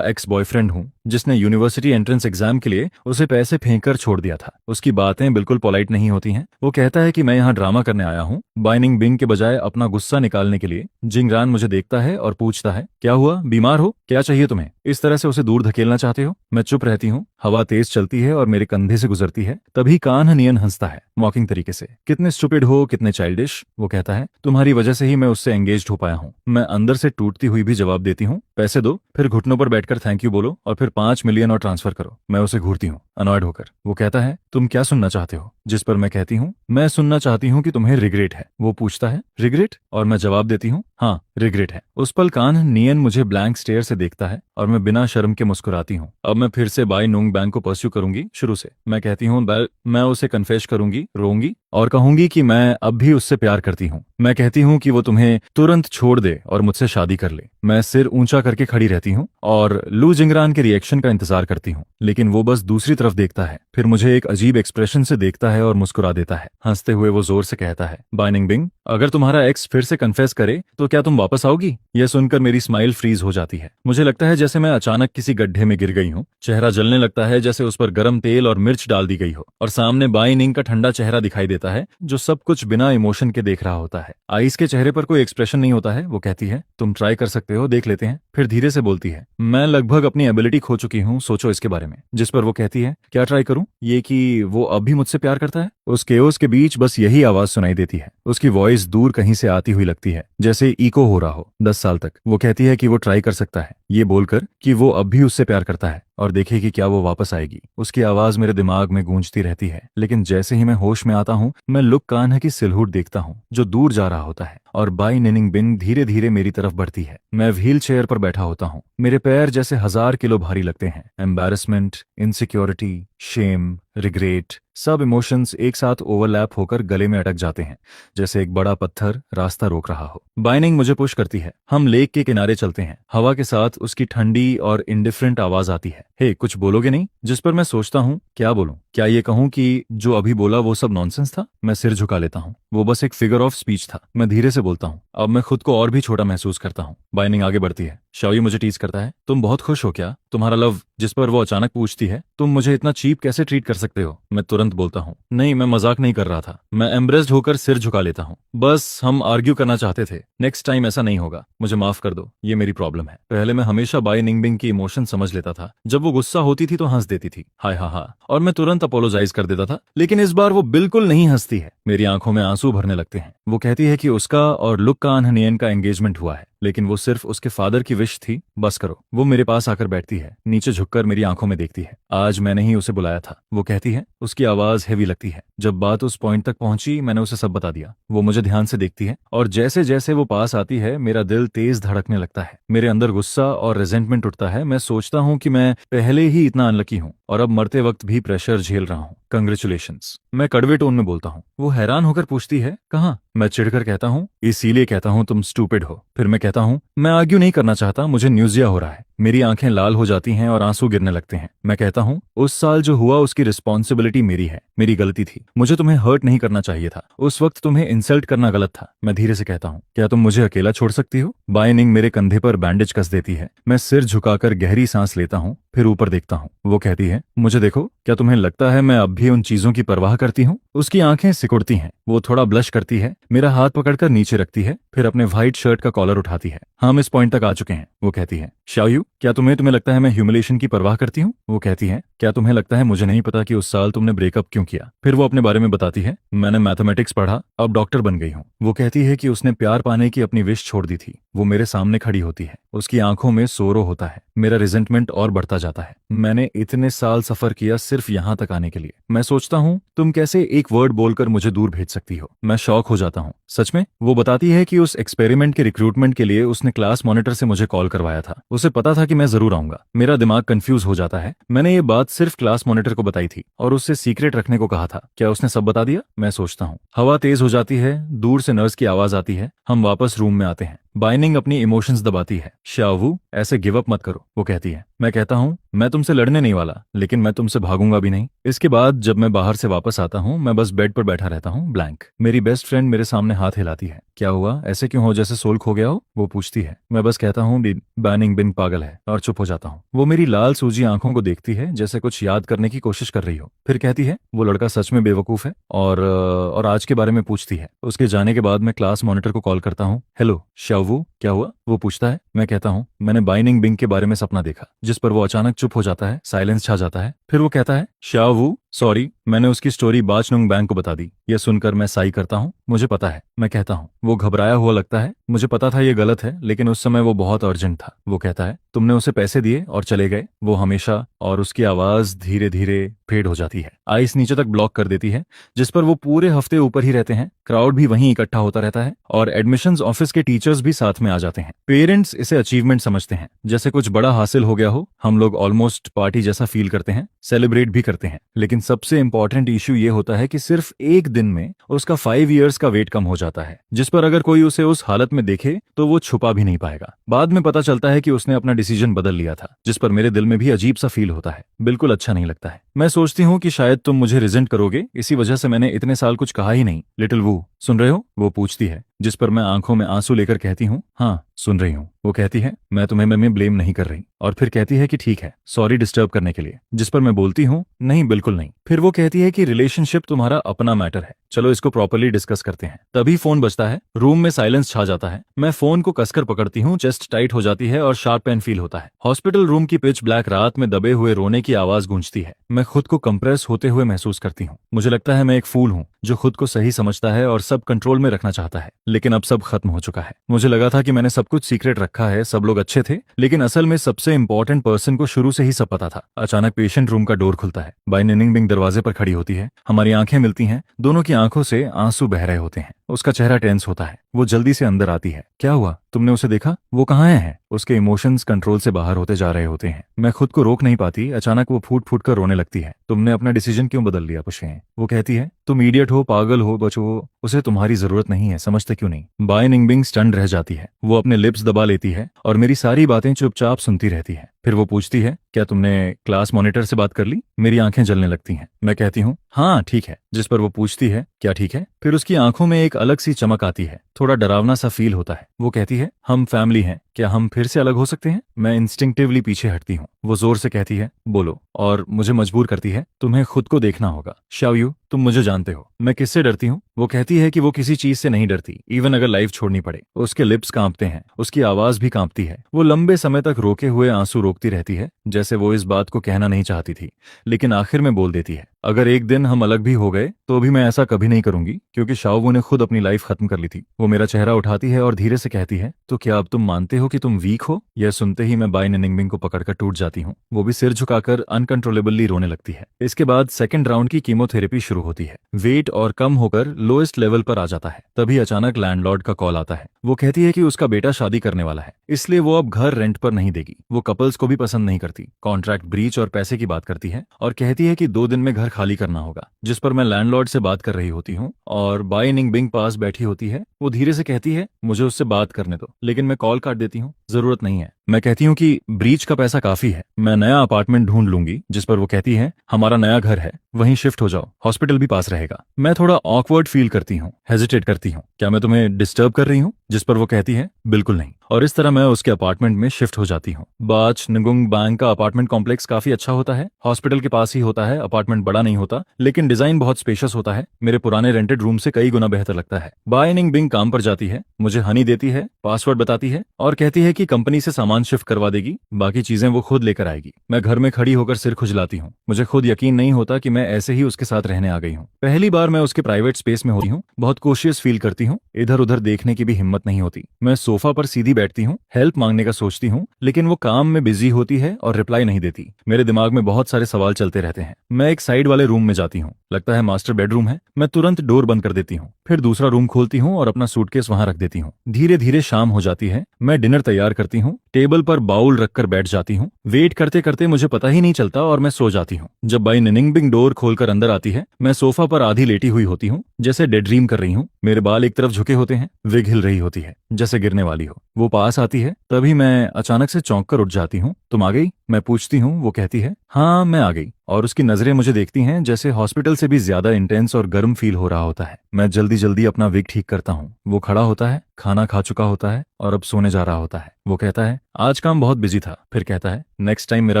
एक्स बॉयफ्रेंड हूँ, जिसने यूनिवर्सिटी एंट्रेंस एग्जाम के लिए उसे पैसे फेंक कर छोड़ दिया था। उसकी बातें बिल्कुल पोलाइट नहीं होती हैं। वो कहता है कि मैं यहाँ ड्रामा करने आया हूँ, बाइनिंग बिंग के बजाय अपना गुस्सा निकालने के लिए। जिंगरान मुझे देखता है और पूछता है, क्या हुआ, बीमार हो, क्या चाहिए तुम्हें? इस तरह से उसे दूर धकेलना चाहते हो? मैं चुप रहती हूँ। हवा तेज चलती है और मेरे कंधे से गुजरती है। तभी कान्हा नियन हंसता है, मॉकिंग तरीके से। कितने स्टूपिड हो, कितने चाइल्डिश। वो कहता है, तुम्हारी वजह से ही मैं उससे एंगेज्ड हो पाया हूँ। मैं अंदर से टूटती हुई भी जवाब देती हूँ, पैसे दो, फिर घुटनों पर बैठकर थैंक यू बोलो और फिर 5 मिलियन और ट्रांसफर करो। मैं उसे घूरती हूँ, अनॉयड होकर। वो कहता है, तुम क्या सुनना चाहते हो? जिस पर मैं कहती हूँ, मैं सुनना चाहती हूँ कि तुम्हें रिग्रेट है। वो पूछता है, रिग्रेट? और मैं जवाब देती हूँ, हाँ रिग्रेट है। उस पल कान्हा नियन मुझे ब्लैंक स्टेयर से देखता है और मैं बिना शर्म के मुस्कुराती हूँ। अब मैं फिर से बाई नुंग बैंक को परस्यू करूंगी शुरू से। मैं कहती हूँ, मैं उसे कन्फेस करूंगी, रोऊंगी और कहूंगी कि मैं अब भी उससे प्यार करती हूँ। मैं कहती हूँ कि वो तुम्हें तुरंत छोड़ दे और मुझसे शादी कर ले। मैं सिर ऊंचा करके खड़ी रहती हूँ और लू जिंगरान के रिएक्शन का इंतजार करती हूँ, लेकिन वो बस दूसरी तरफ देखता है। फिर मुझे एक अजीब एक्सप्रेशन से देखता है और मुस्कुरा देता है। हंसते हुए वो जोर से कहता है, बाइनिंग बिंग, अगर तुम्हारा एक्स फिर से कन्फेस करे तो क्या तुम वापस आओगी? यह सुनकर मेरी स्माइल फ्रीज हो जाती है। मुझे लगता है जैसे मैं अचानक किसी गड्ढे में गिर गई हूँ। चेहरा जलने लगता है जैसे उस पर गर्म तेल और मिर्च डाल दी गई हो और सामने बाइनिंग का ठंडा चेहरा दिखाई देता है, जो सब कुछ बिना इमोशन के देख रहा होता है। आइस के चेहरे पर कोई एक्सप्रेशन नहीं होता है। वो कहती है, तुम ट्राई कर सकते हो, देख लेते हैं। फिर धीरे से बोलती है, मैं लगभग अपनी एबिलिटी खो चुकी हूँ, सोचो इसके बारे में। जिस पर वो कहती है, क्या ट्राई करूं? ये कि वो अब भी मुझसे प्यार करता है? उस केओस के बीच बस यही आवाज सुनाई देती है। उसकी वॉइस दूर कहीं से आती हुई लगती है, जैसे इको हो रहा हो 10 साल तक। वो कहती है कि वो ट्राई कर सकता है, ये बोलकर कि वो अब भी उससे प्यार करता है और देखे कि क्या वो वापस आएगी। उसकी आवाज मेरे दिमाग में गूंजती रहती है, लेकिन जैसे ही मैं होश में आता हूँ, मैं लुक कान्हा की सिलहुट देखता हूँ जो दूर जा रहा होता है और बाई निनिंग बिन धीरे धीरे मेरी तरफ बढ़ती है। मैं व्हील चेयर पर बैठा होता हूँ। मेरे पैर जैसे 1000 किलो भारी लगते हैं। एम्बैरेसमेंट, इनसिक्योरिटी, शेम, रिग्रेट, सब इमोशंस एक साथ ओवरलैप होकर गले में अटक जाते हैं, जैसे एक बड़ा पत्थर रास्ता रोक रहा हो। बाइनिंग मुझे पुश करती है। हम लेक के किनारे चलते हैं। हवा के साथ उसकी ठंडी और इंडिफरेंट आवाज आती है, हे कुछ बोलोगे नहीं? जिस पर मैं सोचता हूँ, क्या बोलूं? क्या ये कहूं कि जो अभी बोला वो सब नॉनसेंस था? मैं सिर झुका लेता हूँ। वो बस एक फिगर ऑफ स्पीच था। मैं धीरे से बोलता हूँ, अब मैं खुद को और भी छोटा महसूस करता हूँ। बाइनिंग आगे बढ़ती है। शाओई मुझे टीज करता है, तुम बहुत खुश हो क्या? तुम्हारा लव? जिस पर वो अचानक पूछती है, तुम मुझे इतना चीप कैसे ट्रीट कर सकते हो? मैं तुरंत बोलता हूँ, नहीं मैं मजाक नहीं कर रहा था। मैं एम्ब्रेस्ड होकर सिर झुका लेता हूँ। बस हम आर्ग्यू करना चाहते थे। नेक्स्ट टाइम ऐसा नहीं होगा। मुझे माफ कर दो, ये मेरी प्रॉब्लम है। पहले मैं हमेशा बाई निंगबिंग की इमोशन समझ लेता था। जब वो गुस्सा होती थी तो हंस देती थी, हाय हा हा, और मैं तुरंत अपोलोजाइज कर देता था। लेकिन इस बार वो बिल्कुल नहीं हंसती है। मेरी आंखों में आंसू भरने लगते हैं। वो कहती है कि उसका और लुक कान्हा नियन का एंगेजमेंट हुआ है, लेकिन वो सिर्फ उसके फादर की विश थी। बस करो। वो मेरे पास आकर बैठती है, नीचे झुककर मेरी आंखों में देखती है। आज मैंने ही उसे बुलाया था, वो कहती है। उसकी आवाज हेवी लगती है। जब बात उस पॉइंट तक पहुंची, मैंने उसे सब बता दिया। वो मुझे ध्यान से देखती है और जैसे जैसे वो पास आती है, मेरा दिल तेज धड़कने लगता है। मेरे अंदर गुस्सा और रेजेंटमेंट उठता है। मैं सोचता हूँ कि मैं पहले ही इतना अनलकी हूँ और अब मरते वक्त भी प्रेशर झेल रहा हूँ। कंग्रेचुलेशंस, मैं कड़वे टोन में बोलता हूँ। वो हैरान होकर पूछती है, कहाँ? मैं चिढ़कर कहता हूँ, इसीलिए कहता हूँ तुम स्टूपिड हो। फिर मैं कहता हूँ, मैं आर्ग्यू नहीं करना चाहता, मुझे न्यूजिया हो रहा है। मेरी आंखें लाल हो जाती हैं और आंसू गिरने लगते हैं। मैं कहता हूँ, उस साल जो हुआ उसकी रिस्पॉन्सिबिलिटी मेरी है, मेरी गलती थी। मुझे तुम्हें हर्ट नहीं करना चाहिए था। उस वक्त तुम्हें इंसल्ट करना गलत था। मैं धीरे से कहता हूँ, क्या तुम मुझे अकेला छोड़ सकती हो? बाइनिंग मेरे कंधे पर बैंडेज कस देती है। मैं सिर झुकाकर गहरी सांस लेता हूँ, फिर ऊपर देखता हूँ। वो कहती है, मुझे देखो, क्या तुम्हें लगता है मैं अब भी उन चीजों की परवाह करती हूँ? उसकी आंखें सिकुड़ती हैं। वो थोड़ा ब्लश करती है, मेरा हाथ पकड़कर नीचे रखती है, फिर अपने व्हाइट शर्ट का कॉलर उठाती है। हम इस पॉइंट तक आ चुके हैं। वो कहती है, शाओयू, क्या तुम्हें लगता है मैं ह्यूमिलेशन की परवाह करती हूँ? वो कहती है, क्या तुम्हें लगता है मुझे नहीं पता कि उस साल तुमने ब्रेकअप क्यों किया? फिर वो अपने बारे में बताती है, मैंने मैथमेटिक्स पढ़ा, अब डॉक्टर बन गई हूँ। वो कहती है कि उसने प्यार पाने की अपनी विश छोड़ दी थी। वो मेरे सामने खड़ी होती है, उसकी आंखों में सोरो होता है। मेरा रिजेंटमेंट और बढ़ता जाता है। मैंने इतने साल सफर किया सिर्फ यहाँ तक आने के लिए। मैं सोचता हूँ, तुम कैसे एक वर्ड बोलकर मुझे दूर भेज सकती हो। मैं शॉक हो जाता हूँ। सच में? वो बताती है कि उस एक्सपेरिमेंट के रिक्रूटमेंट के लिए उसने क्लास मॉनिटर से मुझे कॉल करवाया था। उसे पता था कि मैं जरूर आऊंगा। मेरा दिमाग कंफ्यूज हो जाता है। मैंने ये बात सिर्फ क्लास मॉनिटर को बताई थी और उससे सीक्रेट रखने को कहा था। क्या उसने सब बता दिया? मैं सोचता हूँ। हवा तेज हो जाती है, दूर से नर्स की आवाज आती है। हम वापस रूम में आते हैं। बाइनिंग अपनी इमोशंस दबाती है। शावू, ऐसे गिव अप मत करो, वो कहती है। मैं कहता हूँ, मैं तुमसे लड़ने नहीं वाला, लेकिन मैं तुमसे भागूंगा भी नहीं। इसके बाद जब मैं बाहर से वापस आता हूँ, मैं बस बेड पर बैठा रहता हूँ, ब्लैंक। मेरी बेस्ट फ्रेंड मेरे सामने हाथ हिलाती है। क्या हुआ? ऐसे क्यों हो जैसे सोल खो गया हो? वो पूछती है। मैं बस कहता हूँ, बाइनिंग बिंग पागल है, और चुप हो जाता हूँ। वो मेरी लाल सूजी आंखों को देखती है जैसे कुछ याद करने की कोशिश कर रही हो। फिर कहती है, वो लड़का सच में बेवकूफ है, और आज के बारे में पूछती है। उसके जाने के बाद मैं क्लास मॉनिटर को कॉल करता हूँ। हेलो शावू, क्या हुआ? वो पूछता है। मैं कहता हूँ, मैंने बाइनिंग बिंग के बारे में सपना देखा। जिस पर वो अचानक चुप हो जाता है, साइलेंस छा जाता है। फिर वो कहता है, शावू सॉरी, मैंने उसकी स्टोरी बाचनुंग बैंक को बता दी। यह सुनकर मैं साई करता हूँ। मुझे पता है। मैं कहता हूँ। वो घबराया हुआ लगता है। मुझे पता था ये गलत है, लेकिन उस समय वो बहुत अर्जेंट था। वो कहता है, तुमने उसे पैसे दिए और चले गए, वो हमेशा। और उसकी आवाज धीरे धीरे फेड हो जाती है। आइस नीचे तक ब्लॉक कर देती है, जिस पर वो पूरे हफ्ते ऊपर ही रहते हैं। क्राउड भी वहीं इकट्ठा होता रहता है और एडमिशंस ऑफिस के टीचर्स भी साथ में आ जाते हैं। पेरेंट्स इसे अचीवमेंट समझते हैं, जैसे कुछ बड़ा हासिल हो गया हो। हम लोग ऑलमोस्ट पार्टी जैसा फील करते हैं, सेलिब्रेट भी करते हैं। लेकिन सबसे इंपॉर्टेंट इश्यू ये होता है कि सिर्फ एक दिन में उसका 5 इयर्स का वेट कम हो जाता है, जिस पर अगर कोई उसे उस हालत में देखे तो वो छुपा भी नहीं पाएगा। बाद में पता चलता है कि उसने अपना डिसीजन बदल लिया था, जिस पर मेरे दिल में भी अजीब सा फील होता है। बिल्कुल अच्छा नहीं लगता है। मैं सोचती हूँ कि शायद तुम मुझे रिजेंट करोगे, इसी वजह से मैंने इतने साल कुछ कहा ही नहीं। लिटिल वू, सुन रहे हो? वो पूछती है, जिस पर मैं आंखों में आंसू लेकर कहती हूँ, हाँ सुन रही हूँ। वो कहती है, मैं तुम्हें में ब्लेम नहीं कर रही। और फिर कहती है कि ठीक है, सॉरी डिस्टर्ब करने के लिए। जिस पर मैं बोलती हूँ, नहीं बिल्कुल नहीं। फिर वो कहती है कि रिलेशनशिप तुम्हारा अपना मैटर है, चलो इसको प्रॉपर्ली डिस्कस करते हैं। तभी फोन बजता है। रूम में साइलेंस छा जाता है। मैं फोन को कसकर पकड़ती हूँ, चेस्ट टाइट हो जाती है और शार्प पेन फील होता है। हॉस्पिटल रूम की पिच ब्लैक रात में दबे हुए रोने की आवाज गूंजती है। मैं खुद को कंप्रेस होते हुए महसूस करती हूँ। मुझे लगता है मैं एक फूल हूँ जो खुद को सही समझता है और सब कंट्रोल में रखना चाहता है, लेकिन अब सब खत्म हो चुका है। मुझे लगा था कि मैंने सब कुछ सीक्रेट रखा है, सब लोग अच्छे थे, लेकिन असल में सबसे इंपॉर्टेंट पर्सन को शुरू से ही सब पता था। अचानक पेशेंट रूम का डोर खुलता है। बाइनिंग बिंग दरवाजे पर खड़ी होती है। हमारी आंखें मिलती हैं। दोनों की आंखों से आंसू बह रहे होते हैं। उसका चेहरा टेंस होता है। वो जल्दी से अंदर आती है। क्या हुआ? तुमने उसे देखा? वो कहाँ है? उसके इमोशंस कंट्रोल से बाहर होते जा रहे होते हैं। मैं खुद को रोक नहीं पाती। अचानक वो फूट फूट कर रोने लगती है। तुमने अपना डिसीजन क्यों बदल लिया पुष्पे? वो कहती है, तुम इडियट हो, पागल हो, बचो, उसे तुम्हारी जरूरत नहीं है, समझते क्यों नहीं? बाइनिंग बिंग स्टन्ड रह जाती है। वो अपने लिप्स दबा लेती है और मेरी सारी बातें चुपचाप सुनती रहती है। फिर वो पूछती है, क्या तुमने क्लास मॉनिटर से बात कर ली? मेरी आंखें जलने लगती हैं। मैं कहती हूँ, हाँ ठीक है। जिस पर वो पूछती है, क्या ठीक है? फिर उसकी आंखों में एक अलग सी चमक आती है। थोड़ा डरावना सा फील होता है। वो कहती है, हम फैमिली हैं, क्या हम फिर से अलग हो सकते हैं? मैं इंस्टिंक्टिवली पीछे हटती हूँ। वो जोर से कहती है, बोलो, और मुझे मजबूर करती है, तुम्हें खुद को देखना होगा। शावयू, तुम मुझे जानते हो, मैं किससे डरती हूँ? वो कहती है कि वो किसी चीज से नहीं डरती, इवन अगर लाइफ छोड़नी पड़े। उसके लिप्स कांपते हैं, उसकी आवाज भी कांपती है। वो लंबे समय तक रोके हुए आंसू रोकती रहती है, जैसे वो इस बात को कहना नहीं चाहती थी, लेकिन आखिर में बोल देती है, अगर एक दिन हम अलग भी हो गए तो भी मैं ऐसा कभी नहीं करूंगी, क्योंकि शावू ने खुद अपनी लाइफ खत्म कर ली थी। वो मेरा चेहरा उठाती है और धीरे से कहती है, तो क्या अब तुम मानते हो कि तुम वीक हो? यह सुनते ही मैं बाइनिंग बिंग को पकड़कर टूट जाती हूँ। वो भी सिर झुकाकर अनकंट्रोलेबली रोने लगती है। इसके बाद सेकंड राउंड की कीमोथेरेपी शुरू होती है। वेट और कम होकर लोएस्ट लेवल पर आ जाता है। तभी अचानक लैंडलॉर्ड का कॉल आता है। वो कहती है कि उसका बेटा शादी करने वाला है, इसलिए वो अब घर रेंट पर नहीं देगी। वो कपल्स को भी पसंद नहीं करती। कॉन्ट्रैक्ट ब्रीच और पैसे की बात करती है और कहती है कि 2 दिन में घर खाली करना होगा। जिस पर मैं लैंडलॉर्ड से बात कर रही होती हूँ और बाइनिंग बिंग पास बैठी होती है। वो धीरे से कहती है, मुझे उससे बात करने दो, लेकिन मैं कॉल काट देती हूँ, जरूरत नहीं है। मैं कहती हूँ कि ब्रीच का पैसा काफी है, मैं नया अपार्टमेंट ढूंढ लूंगी। जिस पर वो कहती है, हमारा नया घर है, वहीं शिफ्ट हो जाओ, हॉस्पिटल भी पास रहेगा। मैं थोड़ा ऑकवर्ड फील करती हूँ, हेजिटेट करती हूँ, क्या मैं तुम्हें डिस्टर्ब कर रही हूँ? जिस पर वो कहती है, बिल्कुल नहीं। और इस तरह मैं उसके अपार्टमेंट में शिफ्ट हो जाती हूँ। बाच निगुंग बैंक का अपार्टमेंट कॉम्प्लेक्स काफी अच्छा होता है, हॉस्पिटल के पास ही होता है। अपार्टमेंट बड़ा नहीं होता, लेकिन डिजाइन बहुत स्पेशियस होता है। मेरे पुराने रेंटेड रूम से कई गुना बेहतर लगता है। बाइनिंग बिंग काम पर जाती है, मुझे हनी देती है, पासवर्ड बताती है और कहती है कि कंपनी से सामान शिफ्ट करवा देगी, बाकी चीजें वो खुद लेकर आएगी। मैं घर में खड़ी होकर सिर खुजलाती हूँ। मुझे खुद यकीन नहीं होता कि मैं ऐसे ही उसके साथ रहने आ गई हूँ। पहली बार मैं उसके प्राइवेट स्पेस में होती हूँ। बहुत कॉशियस फील करती हूँ, इधर उधर देखने की भी हिम्मत बात नहीं होती। मैं सोफा पर सीधी बैठती हूँ, हेल्प मांगने का सोचती हूँ, लेकिन वो काम में बिजी होती है और रिप्लाई नहीं देती। मेरे दिमाग में बहुत सारे सवाल चलते रहते हैं। मैं एक साइड वाले रूम में जाती हूँ, लगता है मास्टर बेडरूम है। मैं तुरंत डोर बंद कर देती हूँ, फिर दूसरा रूम खोलती हूँ और अपना सूटकेस वहां रख देती हूँ। धीरे धीरे शाम हो जाती है। मैं डिनर तैयार करती हूँ, टेबल पर बाउल रखकर बैठ जाती हूँ। वेट करते करते मुझे पता ही नहीं चलता और मैं सो जाती हूँ। जब बाई निनिंगबिंग डोर खोलकर अंदर आती है, मैं सोफा पर आधी लेटी हुई होती हूँ, जैसे डे ड्रीम कर रही हूँ। मेरे बाल एक तरफ झुके होते हैं, विग हिल रही होती है जैसे गिरने वाली हो। वो पास आती है, तभी मैं अचानक से चौंक कर उठ जाती हूँ। तुम आ गई? मैं पूछती हूँ। वो कहती है, हाँ मैं आ गई। और उसकी नजरें मुझे देखती हैं जैसे हॉस्पिटल से भी ज्यादा इंटेंस और गर्म फील हो रहा होता है। मैं जल्दी जल्दी अपना विग ठीक करता हूँ। वो खड़ा होता है, खाना खा चुका होता है और अब सोने जा रहा होता है। वो कहता है, आज काम बहुत बिजी था। फिर कहता है, नेक्स्ट टाइम मेरा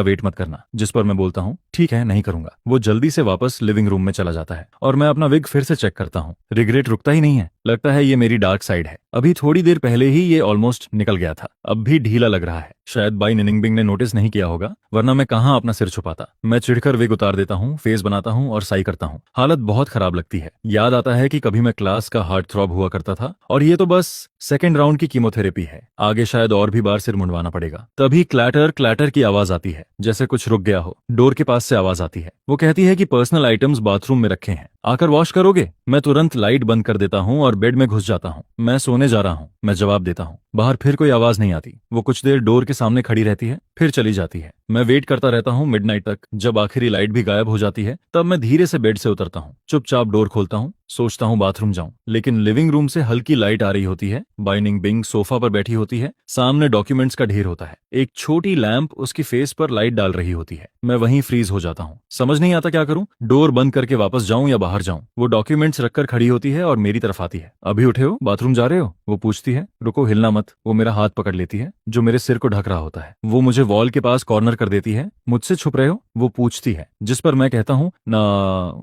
वेट मत करना। जिस पर मैं बोलता हूँ, ठीक है नहीं करूंगा। वो जल्दी से वापस लिविंग रूम में चला जाता है और मैं अपना विग फिर से चेक करता हूँ। रिग्रेट रुकता ही नहीं है। लगता है ये मेरी डार्क साइड है। अभी थोड़ी देर पहले ही ये ऑलमोस्ट निकल गया था, अब भी ढीला लग रहा है। शायद बाई निनिंगबिंग ने नोटिस नहीं किया होगा, वरना मैं कहाँ अपना सिर छुपाता। मैं चिढ़कर विग उतार देता हूँ, फेस बनाता हूँ और साई करता हूँ। हालत बहुत खराब लगती है। याद आता है कि कभी मैं क्लास का हार्ट थ्रॉब हुआ करता था और ये तो बस सेकेंड राउंड की कीमोथेरेपी है। आगे शायद और भी बार सिर मुंडवाना पड़ेगा। तभी क्लैटर क्लैटर की आवाज आती है, जैसे कुछ रुक गया हो। डोर के पास से आवाज आती है। वो कहती है कि पर्सनल आइटम्स बाथरूम में रखे हैं, आकर वॉश करोगे? मैं तुरंत लाइट बंद कर देता हूँ और बेड में घुस जाता हूँ। मैं सोने जा रहा हूँ, मैं जवाब देता हूँ। बाहर फिर कोई आवाज नहीं आती। वो कुछ देर डोर के सामने खड़ी रहती है, फिर चली जाती है। मैं वेट करता रहता हूँ मिडनाइट तक। जब आखिरी लाइट भी गायब हो जाती है, तब मैं धीरे से बेड से उतरता हूँ, चुपचाप डोर खोलता हूँ, सोचता हूँ बाथरूम जाऊं। लेकिन लिविंग रूम से हल्की लाइट आ रही होती है। बाई निनिंगबिंग सोफा पर बैठी होती है, सामने डॉक्यूमेंट्स का ढेर होता है। एक छोटी लैंप उसकी फेस पर लाइट डाल रही होती है। मैं वहीं फ्रीज हो जाता हूँ, समझ नहीं आता क्या करूं। डोर बंद करके वापस जाऊं या बाहर जाऊं। वो डॉक्यूमेंट्स रखकर खड़ी होती है और मेरी तरफ आती है। अभी उठे हो? बाथरूम जा रहे हो? वो पूछती है। रुको, हिलना मत। वो मेरा हाथ पकड़ लेती है, जो मेरे सिर को ढक रहा होता है। वो मुझे वॉल के पास कॉर्नर कर देती है। मुझसे छुप रहे हो? वो पूछती है, जिस पर मैं कहता हूँ, ना